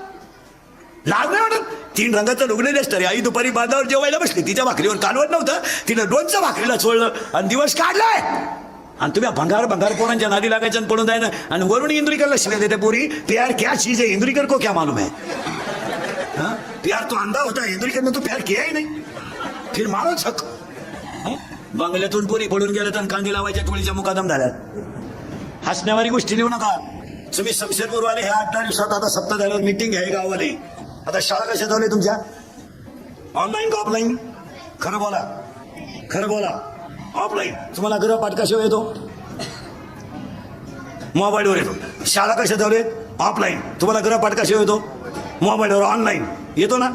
लाज नाही वाटत. 3 रंगाचं लुगडे असतं रे. आई दुपारी बांधावर जेवायला बसली तिच्या भाकरीवर कालवत नव्हतं तिनं 2च्या भाकरीला चोळलं आणि दिवस काढलाय. आणि तुम्ही भंगार पोरांच्या नादी लागायचं आणि पडून जायना आणि वरून इंद्रिकरला शिवाय देते पोरी प्यार क्या चीज है इंद्रिकर को क्या मालूम है. प्यार तो अंधा होता है इंद्रिकर तो प्यार किया ही नाही फिर मारो छक. बंगल्यातून पोरी पडून गेल्यात आणि कांदी लावायच्या टोळीच्या मुकादम झाल्यात. हसण्यावारी गोष्टी लिहू नका. तुम्ही शमशेरपूरवाले हे 8-10 दिवसात आता सप्ताह झाल्यावर मिटिंग आहे गावाले. आता शाळा कशा चालू तुमच्या ऑनलाईन का ऑफलाईन खरं बोला ऑफलाईन. तुम्हाला गृहपाठ कशावर येतो मोबाईलवर येतो. शाळा कशा चालू आहेत ऑफलाईन. तुम्हाला गृहपाठ कशावर येतो मोबाईलवर ऑनलाईन येतो ना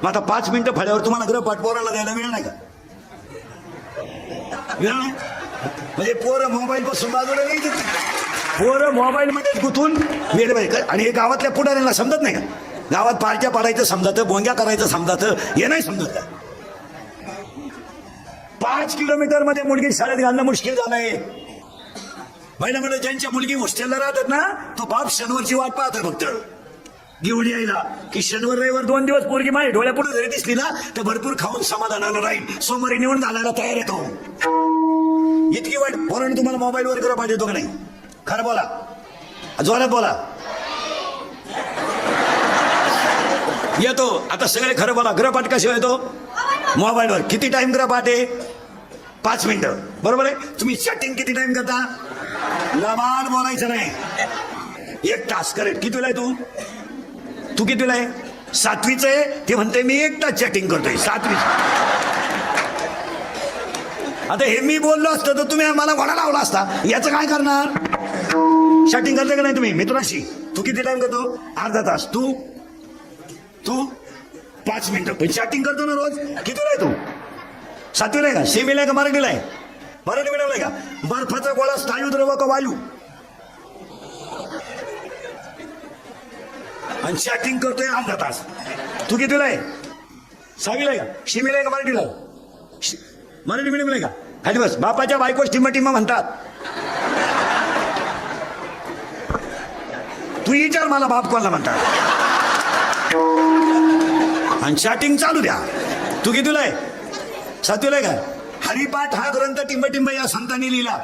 मग आता 5 मिनिटं फळ्यावर तुम्हाला गृहपाठ पोराला द्यायला वेळ नाही का म्हणजे पोरं मोबाईल पासून बाजूला नाही पोरं मोबाईल मध्ये गुंतून वेळ पाहिजे. आणि हे गावातल्या पुढाऱ्यांना समजत नाही का. गावात पार्ट्या पाडायचं समजत बोंग्या करायचं समजत हे नाही समजत का. 5 किलोमीटर मध्ये मुलगी शाळेत घालणं मुश्किल झालंय. महिला म्हणजे ज्यांच्या मुलगी हॉस्टेलला राहतात ना तो बाप शनिवारची वाट पाहतोय फक्त घेऊन यायला की शनिवार रविवार 2 दिवस पोरगी माझ्या डोळ्यापुढे जरी दिसली ना तर भरपूर खाऊन समाधानाला राहील. सोमवारी निवडून घालायला तयार येतो. इतकी वाईट पोरांनी तुम्हाला मोबाईलवर करा पाहिजे का नाही खरं बोला जोरात बोला. येतो आता सगळे खरं बोला. गृहपाठ कसे येतो मोबाईलवर. किती टाइम गृहपाठ आहे 5 मिनिटं बरोबर आहे. तुम्ही चॅटिंग किती टाइम करता लबाड बोलायचं नाही 1 तास करेक्ट. कितीला आहे तू कितीला आहे 7वीच आहे ते म्हणते मी 1 तास चॅटिंग करतोय 7वी. आता हे मी बोललो असतं तर तुम्ही मला घोडा लावला असता. याचं काय करणार चॅटिंग करते का नाही तुम्ही मित्राशी. तू किती टाइम करतो अर्धा तास. तू 5 मिनिटं पण चॅटिंग करतो ना रोज. कितीला आहे तू 7वीला आहे का सेमीला आहे का मराठीला आहे मराठी मिडियमला आहे का. बर्फाचा गोळा स्थायू द्रव का वायू आणि चॅटिंग करतोय अर्धा तास. तू कितीला आहे 6वीला आहे का सेमीला आहे का मराठीला मराठी मिडियमला आहे का. खाली बस. बापाच्या बायकोच टिमा म्हणतात. तू विचार मला बाप कोणाला म्हणतात. आणि चॅटिंग चालू द्या. तू कितीला आहे 7वीला आहे का. हरिपाठ हा ग्रंथ टिंब या संतांनी लिहिला.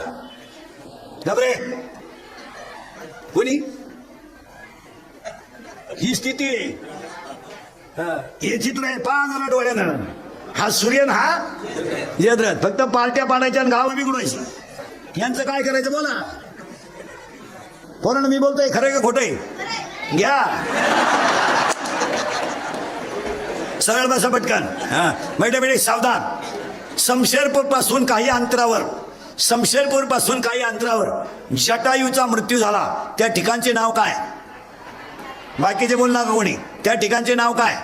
घाबरे कोणी ही स्थिती आहे. हे चित्र आहे पहा जरा डोळ्यानं. हा सूर्यन हा यद्रथ फक्त पार्ट्या पाडायच्या आणि गाव बिघडवायची. यांचं काय करायचं बोला पोरानं. मी बोलतोय खरं का खोटं आहे घ्या सरळ बसा पटकन. हा बैठे बैठे सावधान. शमशेरपूर पासून काही अंतरावर जटायूचा मृत्यू झाला. त्या ठिकाणचे नाव काय? बाकीचे बोल ना कोणी. त्या ठिकाणचे नाव काय?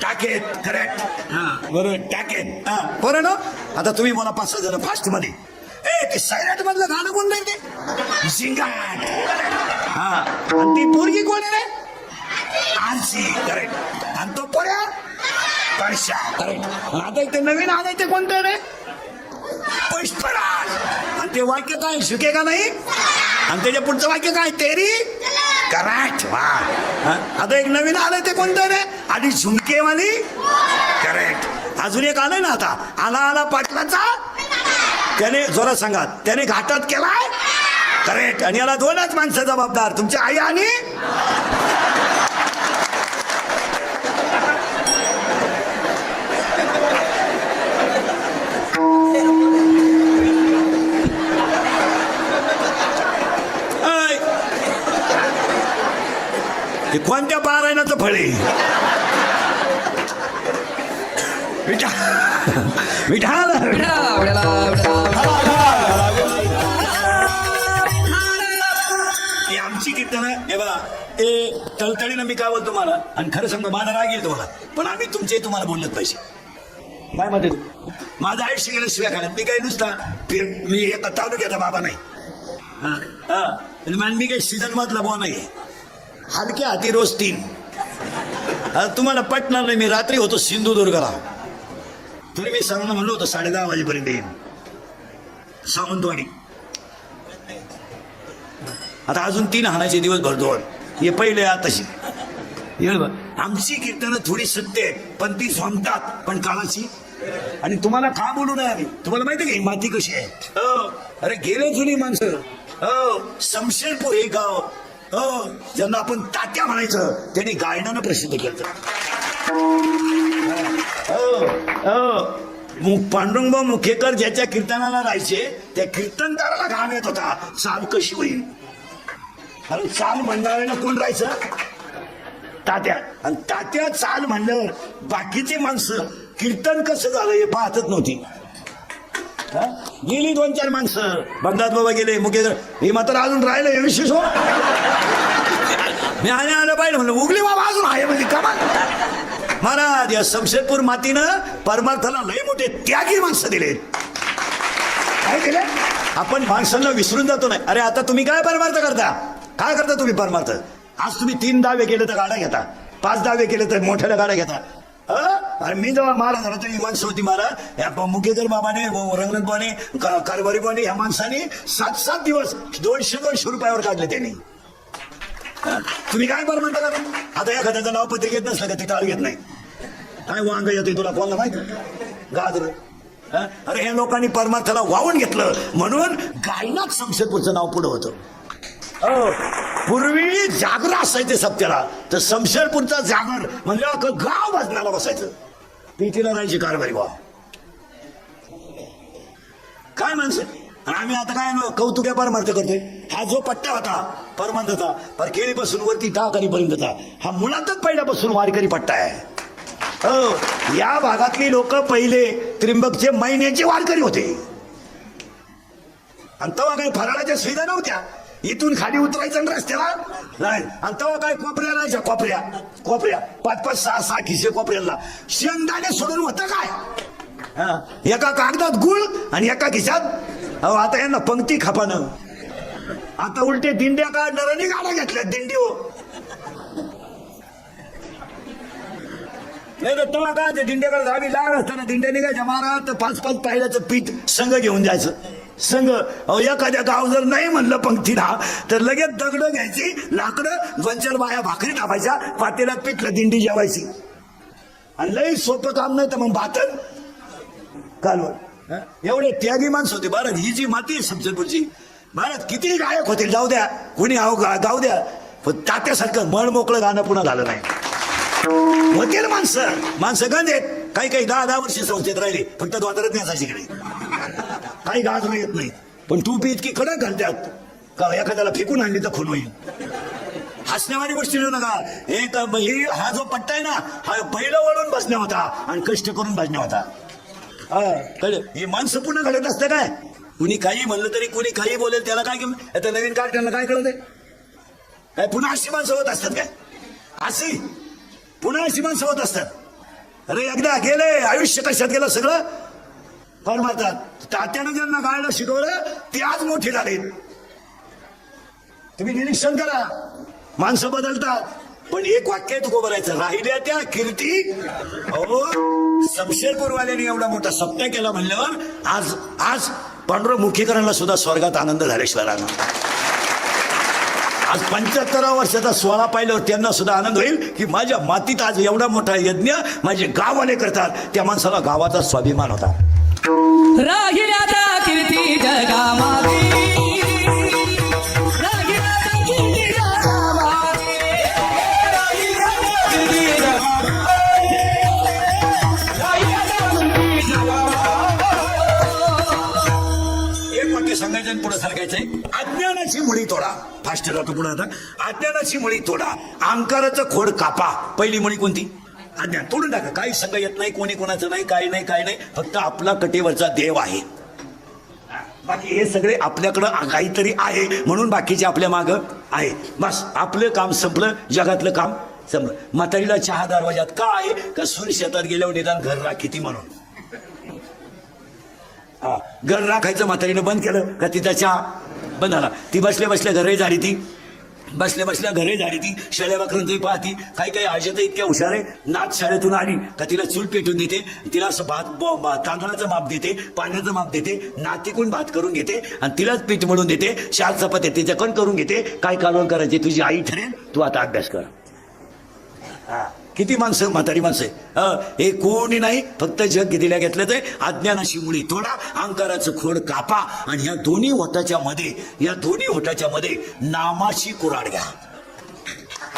टाकेत. करेक्ट. हा बरोबर टाकेत. हा बरं ना. आता तुम्ही बोला 5-6 जण फास्ट मध्ये. ते सायलेंट मधलं गाणं कोण नाही ते झिंगाट. हा आणि ती पोरगी कोण आहे रे? आरसी. करेक्ट. आणि तो पोऱ्या परशा. करेक्ट. आता इथे नवीन आलंय ते कोणतं रे? पुष्पराज. आणि ते वाक्य काय? शुके का नाही. आणि त्याच्या पुढचं वाक्य काय? तेरी. करेक्ट. वा. आता एक नवीन आलंय ते कोणतं रे? आधी झुमकेवाली. करेक्ट. अजून एक आलंय ना आता. आला पाटलाचा. त्याने जोरात सांगा. त्याने घाटात केलाय. करेक्ट. आणि याला 2च माणसं जबाबदार, तुमची आई आणि ते कोणत्या पारायणाचं फळ आहे? विठाल. आमची कीर्तन हे बघा. ते तळतळीनं मी काय बोलतो तुम्हाला, आणि खरं सांगतो माझा राग येईल तुम्हाला, पण आम्ही तुम्हाला बोलत पाहिजे. काय म्हणते? माझं आयुष्य गेलं शिव्या खाण्यात. मी काही नुसता मी एका तालुक्याचा बाबा नाही. मी काही सीझन मधला बुवा नाही. हलक्या हाती रोज 3. तुम्हाला पटणार नाही, मी रात्री होतो सिंधुदुर्गला. तरी मी सांगणं म्हणलो होतो 10:30 वाजेपर्यंत येईन सावंतवाडी. आता अजून 3 हाणाचे दिवस भर 2. हे पहिले आताशी. आमची कीर्तनं थोडी सत्य आहेत, पण ती स्वामतात पण काळाची. आणि तुम्हाला का बोलू नये? तुम्हाला माहिती आहे का ही माती कशी आहे? अरे गेले जुनी माणसं. शमशेरपूर हे गाव, ज्यांना आपण तात्या म्हणायचं, त्यांनी गायनानं प्रसिद्ध केलं. पांडुरंगभाऊ मुखेकर ज्याच्या कीर्तनाला राहायचे, त्या कीर्तनकाराला घाम येत होता चाल कशी होईल. अरे चाल म्हणणाऱ्याला कोण राहायचं? तात्या. आणि तात्या चाल म्हणल्यावर बाकीची माणसं कीर्तन कसं झालं हे पाहतच नव्हती. गेली 2-4 माणसं. बगदाद बाबा गेले, मुखेकर. हे मात्र अजून राहिलं, हे विशेष हो. मी आलं पाहिजे म्हणलं, उगली बाबा अजून आहे म्हणजे कमाल. महाराज या शमशेरपूर मातीनं परमार्थाला लय मोठे त्यागी माणसं दिले. काय दिले? आपण माणसांना विसरून जातो. नाही अरे आता तुम्ही काय परमार्थ करता? काय करता तुम्ही परमार्थ? आज तुम्ही 3 दावे केले तर गाड्या घेता, 5 दावे केले तर मोठ्या गाड्या घेता. अरे मी जेव्हा महाराज झाला तर ही माणसं होती महाराज. या मुखेकर बाबाने, रंगनाथ बाबाने, कारभारी बाबाने, या माणसाने 7-7 दिवस 200 रुपयावर काढले त्यांनी. तुम्ही काय बरं म्हणता का? आता एखाद्याचं नाव पत्रिकेत नसलं का तिथं घेत नाही. काय वांग येतोय तुला कोणाला माहिती? गाजर. अरे हे लोकांनी परमार्थाला वाहून घेतलं म्हणून गायनात शमशेरपूरचं नाव पुढं होतं. पूर्वी जागर असायचे सप्त्याला, तर शमशेरपूरचा जागर म्हणजे अख्खं गाव वाजनाला बसायचं. पीटीला राहायची कारभारी बा. काय माणसं. आणि आम्ही आता काय कौतुक्या परमार्थ करतोय. हा जो पट्टा होता परमार्थाचा, पर केळीपासून वरती टाकारीपर्यंतचा, हा मुळातच पहिल्यापासून वारकरी पट्टा आहे. या भागातली लोक पहिले त्रिंबकचे महिन्याचे वारकरी होते. आणि तेव्हा काही फराळाच्या सुविधा नव्हत्या. इथून खाली उतरायचं रस्त्याला नाही. आणि तेव्हा काय कोपऱ्या राहायच्या, कोपऱ्या 5-5, 6-6 खिसे कोपऱ्याला. शेंगदाणे सोडून होतं काय? एका कागदात गुळ आणि एका खिशात. आता यांना पंक्ती खपानं. आता उलटे दिंड्या काढणाऱ्यांनी गाड्या घेतल्या दिंडी हो. नाही तर तेव्हा काय ते दिंड्याकडे आम्ही लहान असताना दिंड्या निघायच्या महाराज, तर 5-5 पायल्याचं पीठ संघ घेऊन जायचं. संघ एखाद्या गाव जर नाही म्हणलं पंक्तीला तर लगेच दगड घ्यायची, लाकडं 2-4 बाया भाकरी टाकायच्या, पातेल्यात पिठलं दिंडी जेवायची. आणि लई सोपं काम नाही तर मग भातन कालवण. एवढे त्यागी माणसं होते भारत. ही जी माती आहे शमशेरपूरची, भारत किती गायक होते जाऊ द्या, कुणी गाऊ द्या, पण तात्यासारखं मन मोकळं गाणं पुन्हा झालं नाही. होते माणसं गंज आहेत. काही 10-10 वर्ष संस्थेत राहिले, फक्त द्वादरच न्यासायची इकडे. काही गाजर येत नाही, पण टूपी इतकी कडक घालतात का एखाद्याला फेकून आणली तर खून होईल. हसण्यावाली गोष्टी लिहू नका. हा जो पट्टा आहे ना, हा बैल वळून बसण्या होता आणि कष्ट करून बसण्या होता. कळलं? ही माणसं पुन्हा घडत असतं काय? कुणी काही म्हणलं तरी, कुणी काही बोलेल त्याला काय आता नवीन काय त्यांना काय कळत आहे काय? पुन्हा अशी माणसं होत असतात काय? अशी पुन्हा अशी माणसं होत असतात. अरे एकदा गेले आयुष्य कशात गेलं सगळं फार मारतात. तात्यानं ज्यांना गायला शिकवलं ते आज मोठे झाले. तुम्ही निरीक्षण करा, माणसं बदलतात पण एक वाक्य तुको बोलायचं, राहिल्या त्या कीर्ती. अहो शमशेरपूरवाल्याने एवढा मोठा सप्ताह केला म्हणल्यावर आज आज पांडुरंग मुखीकरांना सुद्धा स्वर्गात आनंद झाल्याशिवाय राहणार. आज 75 वर्षाचा सोहळा पाहिल्यावर त्यांना सुद्धा आनंद होईल की माझ्या मातीत आज एवढा मोठा यज्ञ माझे गाववाले करतात. त्या माणसाला गावाचा स्वाभिमान होता. राहिल्या त्या कीर्ती जगामागे, राहिल्या त्या कीर्ती जगामागे, राहिल्या त्या कीर्ती जगामागे, राहिल्या त्या कीर्ती जगामागे. एक वाक्य सांगायचं आणि पुढे सरकायचंय. अज्ञानाची मुळी तोडा. फास्ट जातो पुढे आता. अज्ञानाची मुळी तोडा, अहंकाराचं खोड कापा. पहिली मुळी कोणती? अज्ञान. तोडून टाका. काही संग येत नाही, कोणी कोणाचं नाही, काही नाही, काही नाही. फक्त आपला कटेवरचा देव आहे. बाकी हे सगळे आपल्याकडं काहीतरी आहे म्हणून बाकीचे आपल्या माग आहे. बस आपलं काम संपलं, जगातलं काम संपलं. म्हातारीला चहा दरवाजात का आहे? का सूर्य शेतात गेल्यावर निदान घर राखीती म्हणून. हा, घर राखायचं म्हातारीनं बंद केलं का तिचा चहा बंद झाला. ती बसल्या बसल्या घरे झाली, ती बसल्या बसल्या घरे झाली, ती शेळ्या बकरांची पाहती. काही काही आजत इतक्या हुशार आहे, नाच शाळेतून आली का तिला चूल पेटून देते, तिला असं तांदळाचं माप देते, पाण्याचं माप देते, नातिकून भात करून घेते आणि तिलाच पीठ म्हणून देते. 4 चपात्या तिच्या कण करून घेते. काय कालवण करायचे तुझी आई ठरेल, तू आता अभ्यास कर. किती माणसं म्हातारी माणसं आहे. हे कोणी नाही, फक्त जग दिल्या घेतलं आहे. अज्ञानाची मुळी तोडा, अहंकाराचं खोड कापा आणि ह्या दोन्ही होटाच्या मध्ये नामाची कुऱ्हाड घ्या.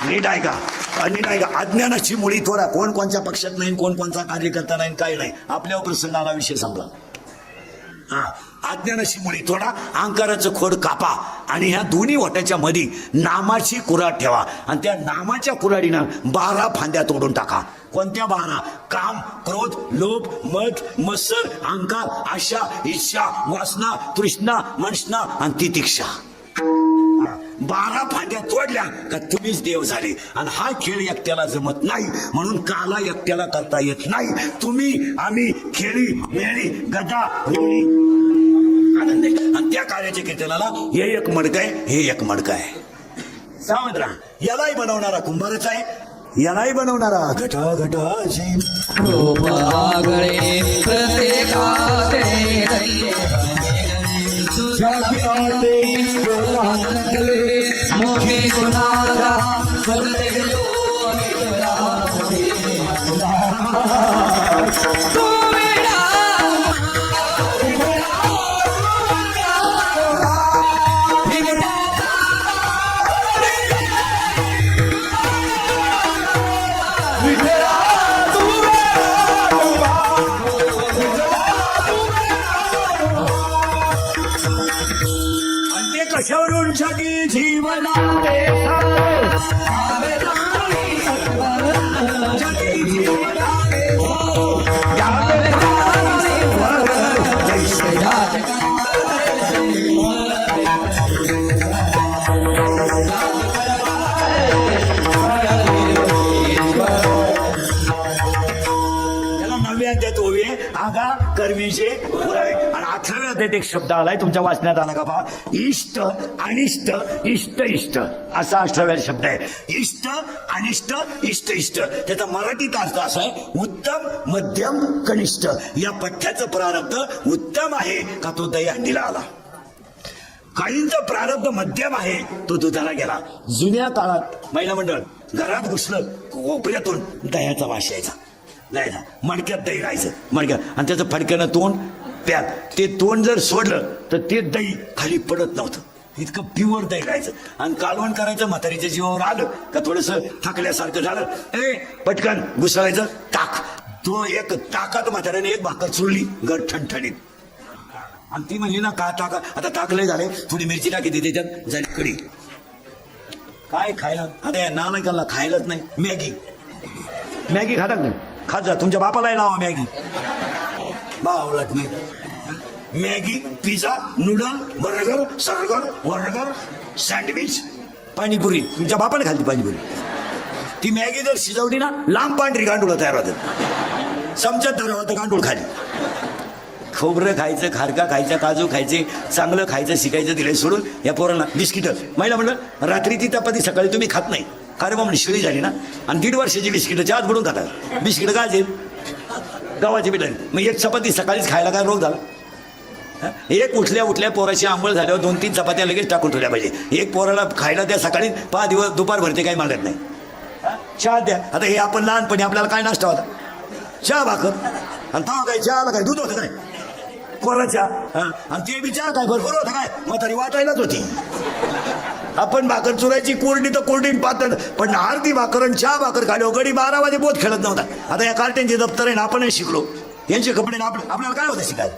नीट आहे का? नीट आहे का? अज्ञानाची मुळी तोडा. कोण कोणत्या पक्षात नाही, कोण कोणता कार्यकर्ता नाही, काय नाही. आपल्यावर प्रसंगाला विषय सांगा. अज्ञानाची मुळी तोडा, अहंकाराचं खोड कापा आणि ह्या दोन्ही वटाच्या मध्ये नामाची कुऱ्हाड ठेवा. आणि त्या नामाच्या कुऱ्हाडीनं 12 फांद्या तोडून टाका. कोणत्या 12? काम, क्रोध, लोभ, मद, मत्सर, अहंकार, आशा, इच्छा, वासना, तृष्णा, मनष्णा आणि तितिक्षा. 12 फांद्या तोडल्या का तुम्हीच देव झाले. आणि हा खेळ एकट्याला जमत नाही म्हणून काला एकट्याला करता येत नाही. तुम्ही आम्ही खेळी मेळी गदा होळी आनंद आहे. आणि त्या कार्याच्या कीर्तनाला हे एक मडकं आहे, हे एक मडकं आहे. सावध राहा. यालाही बनवणारा कुंभारच आहे, यालाही बनवणारा घटाघटाची कशावरून जगी जीवना आगा कर्मीचे आणि 18व्या अध्यायात एक शब्द आलाय, तुमच्या वाचण्यात आला का पहा. इष्ट अनिष्ट इष्ट इष्ट असा 18व्या शब्द आहे. इष्ट अनिष्ट इष्ट इष्ट. त्याचा मराठीत अर्थ असा आहे, उत्तम मध्यम कनिष्ठ. या पठ्याचं प्रारब्ध उत्तम आहे का तो दहीहंडीला आला. काहींचं प्रारब्ध मध्यम आहे, तो दुधाला गेला. जुन्या काळात महिला मंडळ घरात घुसलं, कोपऱ्यातून दह्याचा वास यायचा. नाही, मडक्यात दही राहायचं मडक्यात, आणि त्याचं फडक्यानं तोंड प्यात. ते तोंड जर सोडलं तर ते दही खाली पडत नव्हतं. इतकं प्युअर दही राहायचं. आणि कालवण करायचं, म्हातारीच्या जीवावर आलं का थोडंसं थकल्यासारखं झालं, पटकन घुसळायचं ताक. तो एक ताकात म्हाताऱ्याने एक भाकर चुरली गड ठणठणीत. आणि ती म्हणली ना का ताक, आता ताक लय झाले, थोडी मिरची टाकी त्याच्यात झाली कढी. काय खायला आता या नालायकाला खायलाच नाही मॅगी मॅगी खातात नाही खात जा तुमच्या बापालाही लावा मॅगी बावळत नाही Maggi pizza noodle burger burger sandwich panipuri तुमच्या बापाने खाल्ली पाणीपुरी ती मॅगी जर शिजवली ना लांब पांढरी गांडूळ तयार होतात चमच्यात धरलं होतं गांडूळ खाली खोबरं खायचं खारका खायचं काजू खायचे चांगलं खायचं शिकायचं दिले सोडून या पोरांना बिस्किटं महिला म्हणलं रात्री ती चपाती सकाळी तुम्ही खात नाही कारण मग शिळी झाली ना आणि 1.5 वर्षाची बिस्किटं चहात बुडून खातात बिस्किटं काय आहेत गव्हाची बिटाणी मग एक चपाती सकाळीच खायला काय रोग झाला एक उठल्या पोराची आंघोळ झाल्यावर 2-3 चपात्या लगेच टाकून ठेवल्या पाहिजे एक पोराला खायला द्या सकाळी 5 दिवस दुपार भरते काही मागत नाही चहा द्या आता हे आपण लहानपणी आपल्याला काय नाश्ता होता चहा भाकर आणि तेव्हा काय चहाला काय दूध होतं काय कोरा चहा आणि ते बी चहा काय भरपूर होतं काय मग तरी वाटायलाच होती आपण भाकर चुरायची कोरडी तर कोरडी पातळ पण अर्धी भाकर आणि चहा भाकर खाली गडी 12 वाजे बोध खेळत नव्हता आता या कार्ट्यांचे दप्तर आहे ना आपणही शिकलो यांचे कपडे ना आपल्याला काय होतं शिकायला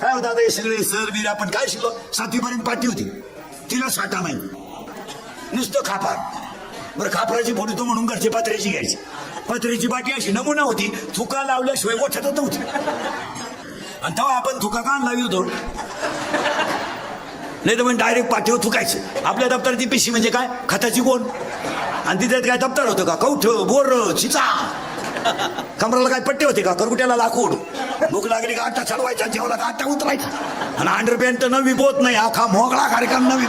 काय होतं आता हे सगळे सर बीर आपण काय शिकलो 7वी पर्यंत पाठी होती तिला साठा नाही नुसतं खापार बरं खापराची फोडी तो म्हणून घरची पत्र्याची घ्यायची पत्र्याची बाटी अशी नमुना होती थुका लावल्याशिवाय गोठ्यात नव्हती आणि तेव्हा आपण थुका कान लावी होतो नाही तर मग डायरेक्ट पाठीवर थुकायचं आपल्या दप्तराची पिशी म्हणजे काय खताची कोण आणि तिथे काय दप्तर होतं का कौठ बोर चिचा कमराला काय पट्टे होते का करकुट्याला लाकूड भूक लागली का आटा चढवायचा जेवला का आटा उतरायचा आणि अंडरपॅन्ट तर नवी बोत नाही आखा मोगळा कार्यक्रम नवी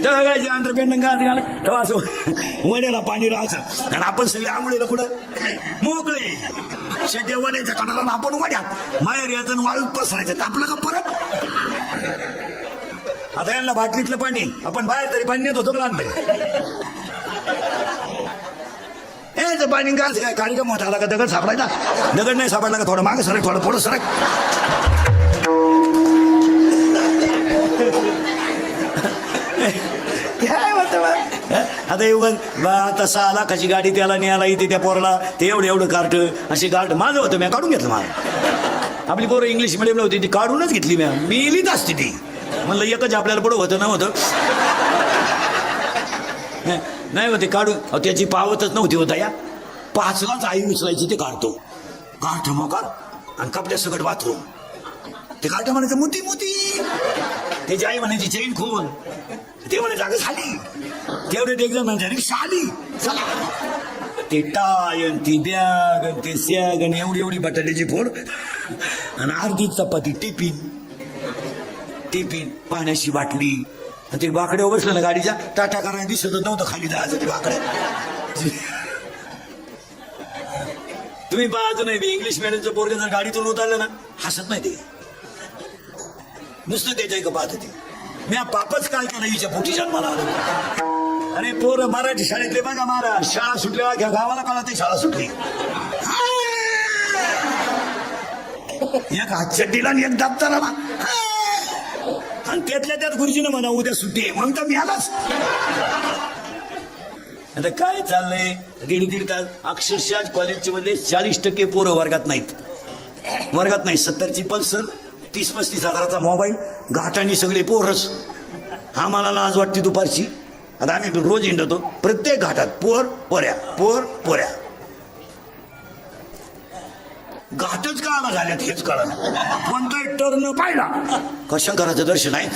तेव्हा काय अंडरपॅन्ट घाल तेव्हा असं वड्याला पाणी राहायचं आणि आपण सगळे आंघोळीला कुठं मोकळे शेट्या वड्याच्या कडाला आपण वड्यात माहेर याचं वाळूत पसरायचं आपलं का परत आता यांना बाटलीतलं पाणी आपण बाहेर तरी पाणी नेत होतो लहानपणी हे पाणी काय कार्यक्रम मोठा आला का दगड सापडायचा दगड नाही सापडला का थोडं मागे सरक थोडं पुढं सरक काय म्हणतं आता एवढं आता 6 लाखाची गाडी त्याला न्यायला इथे त्या पोराला ते एवढं कार्ट असे कार्ट माझं होतं मी काढून घेतलं मला आपली पोरं इंग्लिश मिडियमला होती ती काढूनच घेतली मी लिहित असते ती म्हणलं एकच आपल्याला पुढं होतं नव्हतं नाही होते काढून त्याची पावतच नव्हती होता या 5 लाच आई उचलायची ते काढतो काठ मोकार आणि कपड्या सगळं बाथरूम ते काठ म्हणायचं मोती मोती त्याची आई म्हणायची चैन खोल ते म्हणायचं अगं झाली तेवढे एक जण म्हणजे रिक्षा आली ते टाय ती बॅग ते सॅग आणि एवढी बटाट्याची फोड आणि अर्धी चपाती टिफिन पाण्याची बाटली ते बाकड्यावर बसलं ना गाडीच्या टाटा करायला दिसतच नव्हतं खाली जायचं ते बाकड्या तुम्ही पाहतो नाही इंग्लिश मिडियमचं पोरग जर गाडीतून उतरलं ना हसत नाही ते नुसतं त्याच्या का पाहत ते मी पापच काय केलं हिच्या पोटी जन्माला आलो अरे पोरं मराठी शाळेतले बघा महाराज शाळा सुटल्या घ्या गावाला कळा ते शाळा सुटली एक हातचड्डीला आणि एक दप्तराला आणि त्यातल्या त्यात गुरुजीनं म्हणा उद्या सुट्टी आहे मग तर मी आलाच आता काय चाललंय 1.5 तास अक्षरशः कॉलेजच्या मध्ये 40% पोरं वर्गात नाहीत 70ची पल्सर 30-35 हजाराचा मोबाईल घाटाने सगळे पोरच आम्हाला लाज वाटते दुपारची आता आम्ही रोज हिंडतो प्रत्येक घाटात पोऱ्या घाटच का आला झाल्यात हेच कळलं पण काय टर्न पाहिला का शंकराचं दर्शन आहे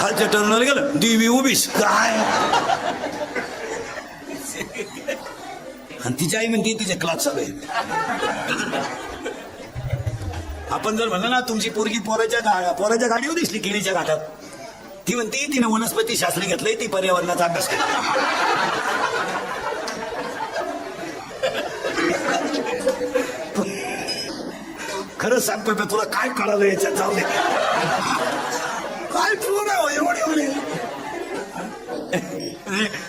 खालच्या टर्नला गेलं देवी उभीच काय आणि तिची आई म्हणते तिच्या क्लास चालू आहे आपण जर म्हणलं ना तुमची पोरगी पोराच्या गाडीवर दिसली केळीच्या घाटात ती म्हणते तिने वनस्पती शास्त्र घेतलंय ती पर्यावरणाचा अभ्यास करते खरंच सांगतोय मी तुला काय कळालं याच्यात जाऊ दे काय एवढे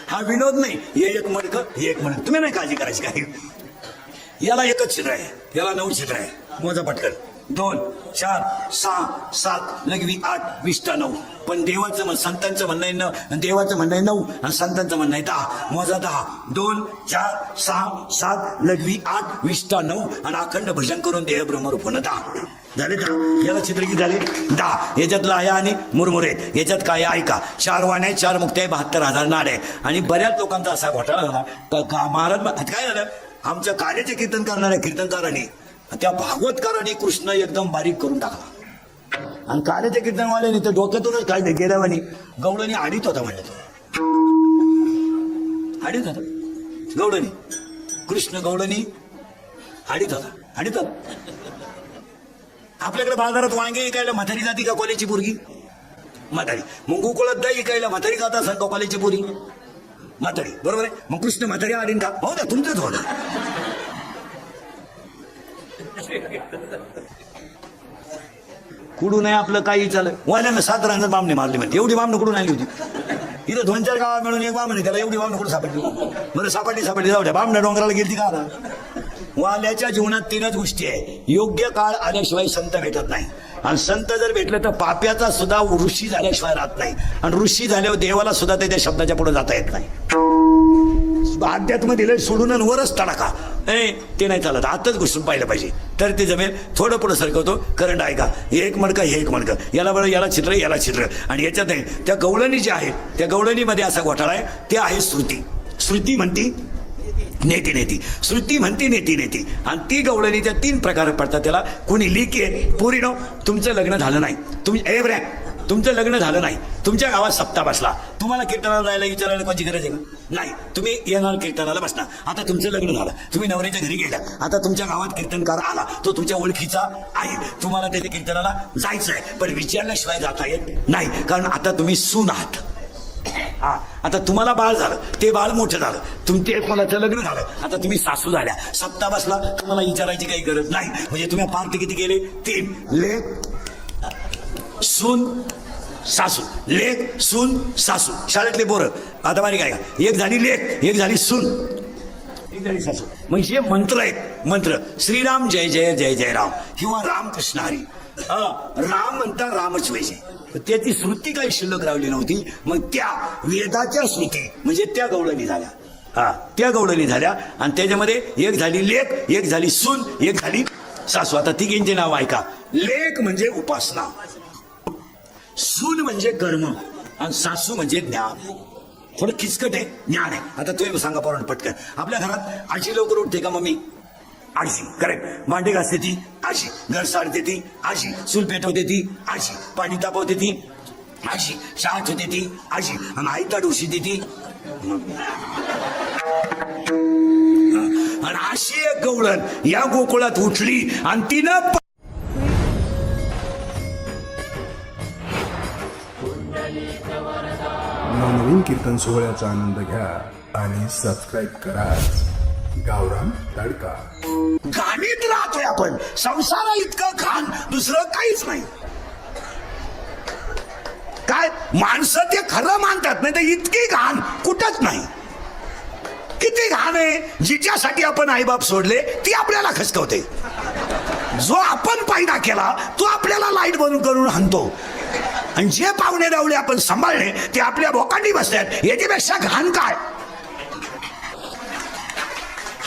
हा विनोद नाही हे एक मणकं तुम्ही नाही काळजी करायची काय याला एकच छिद्र आहे याला 9 छिद्र आहे मोजा पटकन 2 4 6 7 लघवी 8 20 9 पण देवाचं संतांचं म्हणणं आहे देवाचं म्हणणं आहे 9 आणि संतांचं म्हणणं आहे 10 मोजा 10 2 4 6 7 लघवी 8 20 9 आणि अखंड भजन करून देह ब्रह्मरूप होणं 10 झाले 10. याला चित्र किती झाले 10. याच्यात लाया आणि मुरमुरे आहेत. याच्यात काय आहे ऐका. 4 वाण्या 4 मुक्त्या 72,000 नाड आहे. आणि बऱ्याच लोकांचा असा घोटाळा झाला महाराज काय झालं आमच्या कार्याचे कीर्तन करणाऱ्या कीर्तनकारांनी त्या भागवतकारांनी कृष्ण एकदम बारीक करून टाकला आणि कार्याच्या कीर्तनवाल्याने ते डोक्यातूनच काय गेल्यावानी गवळणी आडीत होता म्हणलं तो आडीत होता गवळणी कृष्ण गवळणी आडीत होता. आपल्याकडे बाजारात वांगे विकायला म्हातारी जाती का कॉलेजची पोरगी म्हातारी. मग गोकुळात दही विकायला म्हातारी जात असेल का कॉलेजची पोरगी म्हातारी बरोबर आहे. मग कृष्ण म्हातारी आडीन का हो ना तुमचंच होतं. कुठून आहे आपलं काही चाललं वाल्यानं 7 रांजण बामणे मारले म्हणते. एवढी बामणं कुठून आली होती इथं 2-4 गावात मिळून एक बामणे त्याला एवढी बामणं कुठं सापडली बरं सापडली जाऊ द्या. बामण्या डोंगराला गेली का वाल्याच्या जीवनात 3च गोष्टी आहे. योग्य काळ आल्याशिवाय संत भेटत नाही आणि संत जर भेटलं तर पाप्याचा सुद्धा ऋषी झाल्याशिवाय राहत नाही आणि ऋषी झाल्यावर देवाला सुद्धा त्या शब्दाच्या पुढे जाता येत नाही. अध्यात्म दिलं सोडून वरच तडाखा ते नाही चालत. आताच घुसून पाहिलं पाहिजे तर ते जमेल. थोडं पुढं सरकवतो करंट आहे का हे एक मणकं हे एक मणकं याला बरं याला छिद्र आणि याच्यात नाही. त्या गवळणी जी आहे त्या गवळणीमध्ये असा घोटाळा आहे. ते आहे श्रुती म्हणती नेती श्रुती म्हणती नेती आणि ती गवळणी त्या 3 प्रकार पडतात. त्याला कुणी लिखी आहे पोरीनो तुमचं लग्न झालं नाही तुमचं लग्न झालं नाही तुमच्या गावात सप्ताह बसला तुम्हाला कीर्तनाला जायला विचारायला कोणाची गरज आहे का नाही. तुम्ही येणार कीर्तनाला बसणार. आता तुमचं लग्न झालं तुम्ही नवऱ्याच्या घरी गेला. आता तुमच्या गावात कीर्तनकार आला तो तुमच्या ओळखीचा आहे. तुम्हाला त्याच्या कीर्तनाला जायचं आहे पण विचारल्याशिवाय जाता येत नाही कारण आता तुम्ही सून आहात. आता तुम्हाला बाळ झालं ते बाळ मोठं झालं तुमचे कोणाचं लग्न झालं आता तुम्ही सासू झाल्या. सप्ताह बसला तुम्हाला विचारायची काही गरज नाही. म्हणजे तुम्ही पार्टी किती केले 3 लेक सून सासू लेक सून सासू. शाळेतले पोरं आता बारीक आहे का एक झाली लेक एक झाली सून एक झाली सासू. मग हे मंत्र आहेत मंत्र श्रीराम जय जय जय जय राम किंवा रामकृष्ण हरी. राम म्हणता रामच पाहिजे. त्याची श्रुती काही शिल्लक राहिली नव्हती. मग त्या वेदाच्या श्रुती म्हणजे त्या गवळणी झाल्या. त्या गवळणी झाल्या आणि त्याच्यामध्ये एक झाली लेक एक झाली सून एक झाली सासू. आता तिघींचे नाव ऐका. लेक म्हणजे उपासना सून म्हणजे कर्म आणि सासू म्हणजे ज्ञान. थोडं किचकट आहे ज्ञान आहे. आता तुम्ही सांगा पोरांनो पटकन आपल्या घरात आजी लवकर उठते का मम्मी आजी करेक्ट. भांडे घासते ती आजी घर सारते ती आजी चूल पेटवते ती आजी पाणी तापवते ती आजी चहा ठेवते ती आजी आणि आई ताट उशी ती आणि अशी एक गवळण या गोकुळात उठली आणि तिनं नवनवीन कीर्तन सोहळ्याचा आनंद घ्या आणि सबस्क्राईब करा गावरान तडका. घाणीत राहतोय आपण संसारा इतकं घाण दुसरं काहीच नाही. काय माणसं ते खरं मानतात नाही तर इतकी घाण कुठंच नाही. किती घाण आहे जिच्यासाठी आपण आईबाप सोडले ती आपल्याला खसकवते. जो आपण पायदा केला तो आपल्याला लाईट बनवून करून हाणतो आणि जे पाहुणे रावळे आपण सांभाळले ते आपल्या भोकांडी बसतात. याच्यापेक्षा घाण काय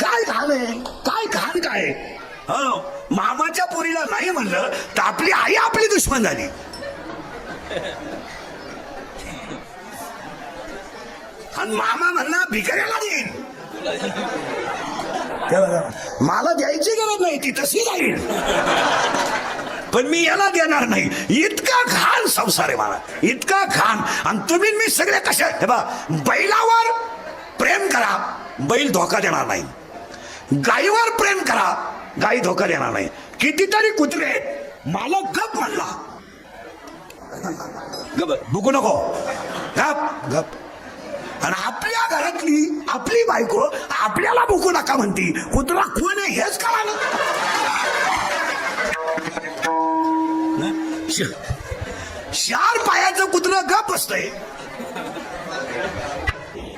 काय घाण आहे काय घाण काय. मामाच्या पोरीला नाही म्हणलं तर आपली आई आपली दुश्मन झाली. आणि मामा म्हणणार भिकाऱ्याला देईन मला द्यायची गरज नाही ती तशी जाईल पण मी याला देणार नाही. इतका घाण संसार आहे मला इतका घाण. आणि तुम्ही मी सगळे कसे हे बा बैलावर प्रेम करा बैल धोका देणार नाही. गायीवर प्रेम करा गाई धोका देणार नाही. कितीतरी कुत्रे मालक गप म्हणला गप भुकू नको गप गप. आणि आपल्या घरातली आपली बायको आपल्याला भुकू नका म्हणती. कुत्रा कोण आहे हेच कळालं. चार पायाचं कुत्रं गप असतंय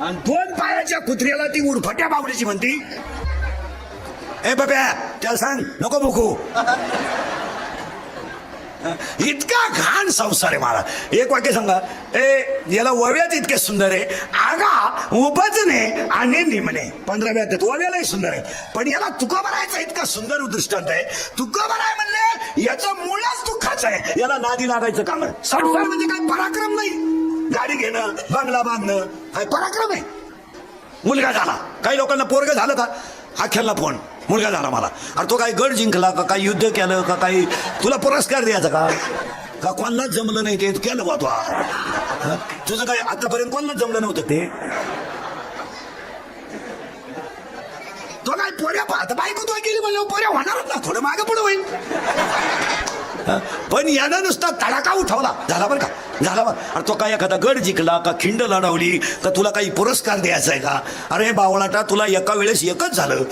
आणि 2 पायाच्या कुत्र्याला ती उडफट्या बावडीची म्हणती. ए बाब्या त्याला सांग नको भुकू. इतका घाण संसार आहे मला. एक वाक्य सांगा. याला वव्यात इतके सुंदर आहे, आगा उपजणे आणि निमणे. 15 व्यात वव्यालाही सुंदर आहे, पण याला तुका भरायचा इतका सुंदर दृष्टांत आहे. तुका भराय म्हणले याचं मुळच दुःखाचं आहे. याला नादी लागायचं काम आहे. संसार म्हणजे काय पराक्रम नाही. गाडी घेणं, बंगला बांधणं काय पराक्रम आहे. मुलगा झाला, काही लोकांना पोरग झालं का, अखेरला फोन मुलगा झाला मला. अरे तो काही गड जिंकला का, काही युद्ध केलं का, काही तुला पुरस्कार द्यायचा का कोणालाच जमलं नाही ते केलं बा तू. तुझं काय आतापर्यंत कोणालाच जमलं नव्हतं ते. तो काय पोऱ्या पाहत बायको तो गेली म्हणलं पोऱ्या होणारच ना, थोडं मागं पुढं होईल. पण यानं नुसता तडाखा उठवला, झाला बरं का, झाला बरं. अरे तो काय एखादा गड जिंकला का, खिंड लढवली का, तुला काही पुरस्कार द्यायचा आहे का. अरे बावळाटा, तुला एका वेळेस एकच झालं.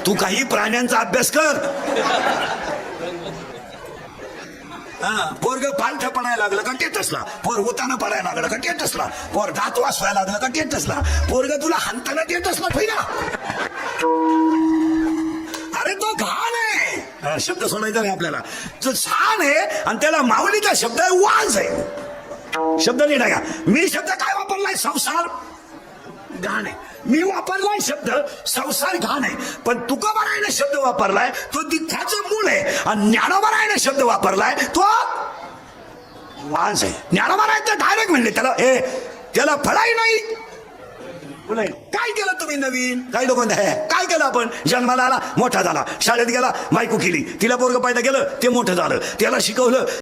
तू काही प्राण्यांचा अभ्यास कर. पोरग पालथं पडायला लागलं का टेटसला, पोर उताना पडायला लागलं का टेटसला, पोर दात वासवायला लागलं का टेटसला, पोरग तुला हाणताना टेटसला ठेवला. अरे तो घाण आहे. शब्द सोडायचा नाही आपल्याला. तो छान आहे आणि त्याला माऊलीचा शब्द आहे वाज आहे. शब्द नाही का, मी शब्द काय वापरलाय, संसार घाण आहे. मी वापरलाय शब्द संसार घाण आहे. पण तुकोबारायने शब्द वापरलाय तो दिठ्ठाचं मूळ आहे. आणि ज्ञानोबारायने शब्द वापरलाय तो वाज आहे. ज्ञानोबाराय तर डायरेक्ट म्हणले त्याला फळाही नाही. काय केलं तुम्ही नवीन, काही लोक काय केलं आपण, जन्माला आला मोठा झाला, शाळेत गेला बायको केली, तिला पोरग पैदा केलं ते मोठं झालं, त्याला शिकवलं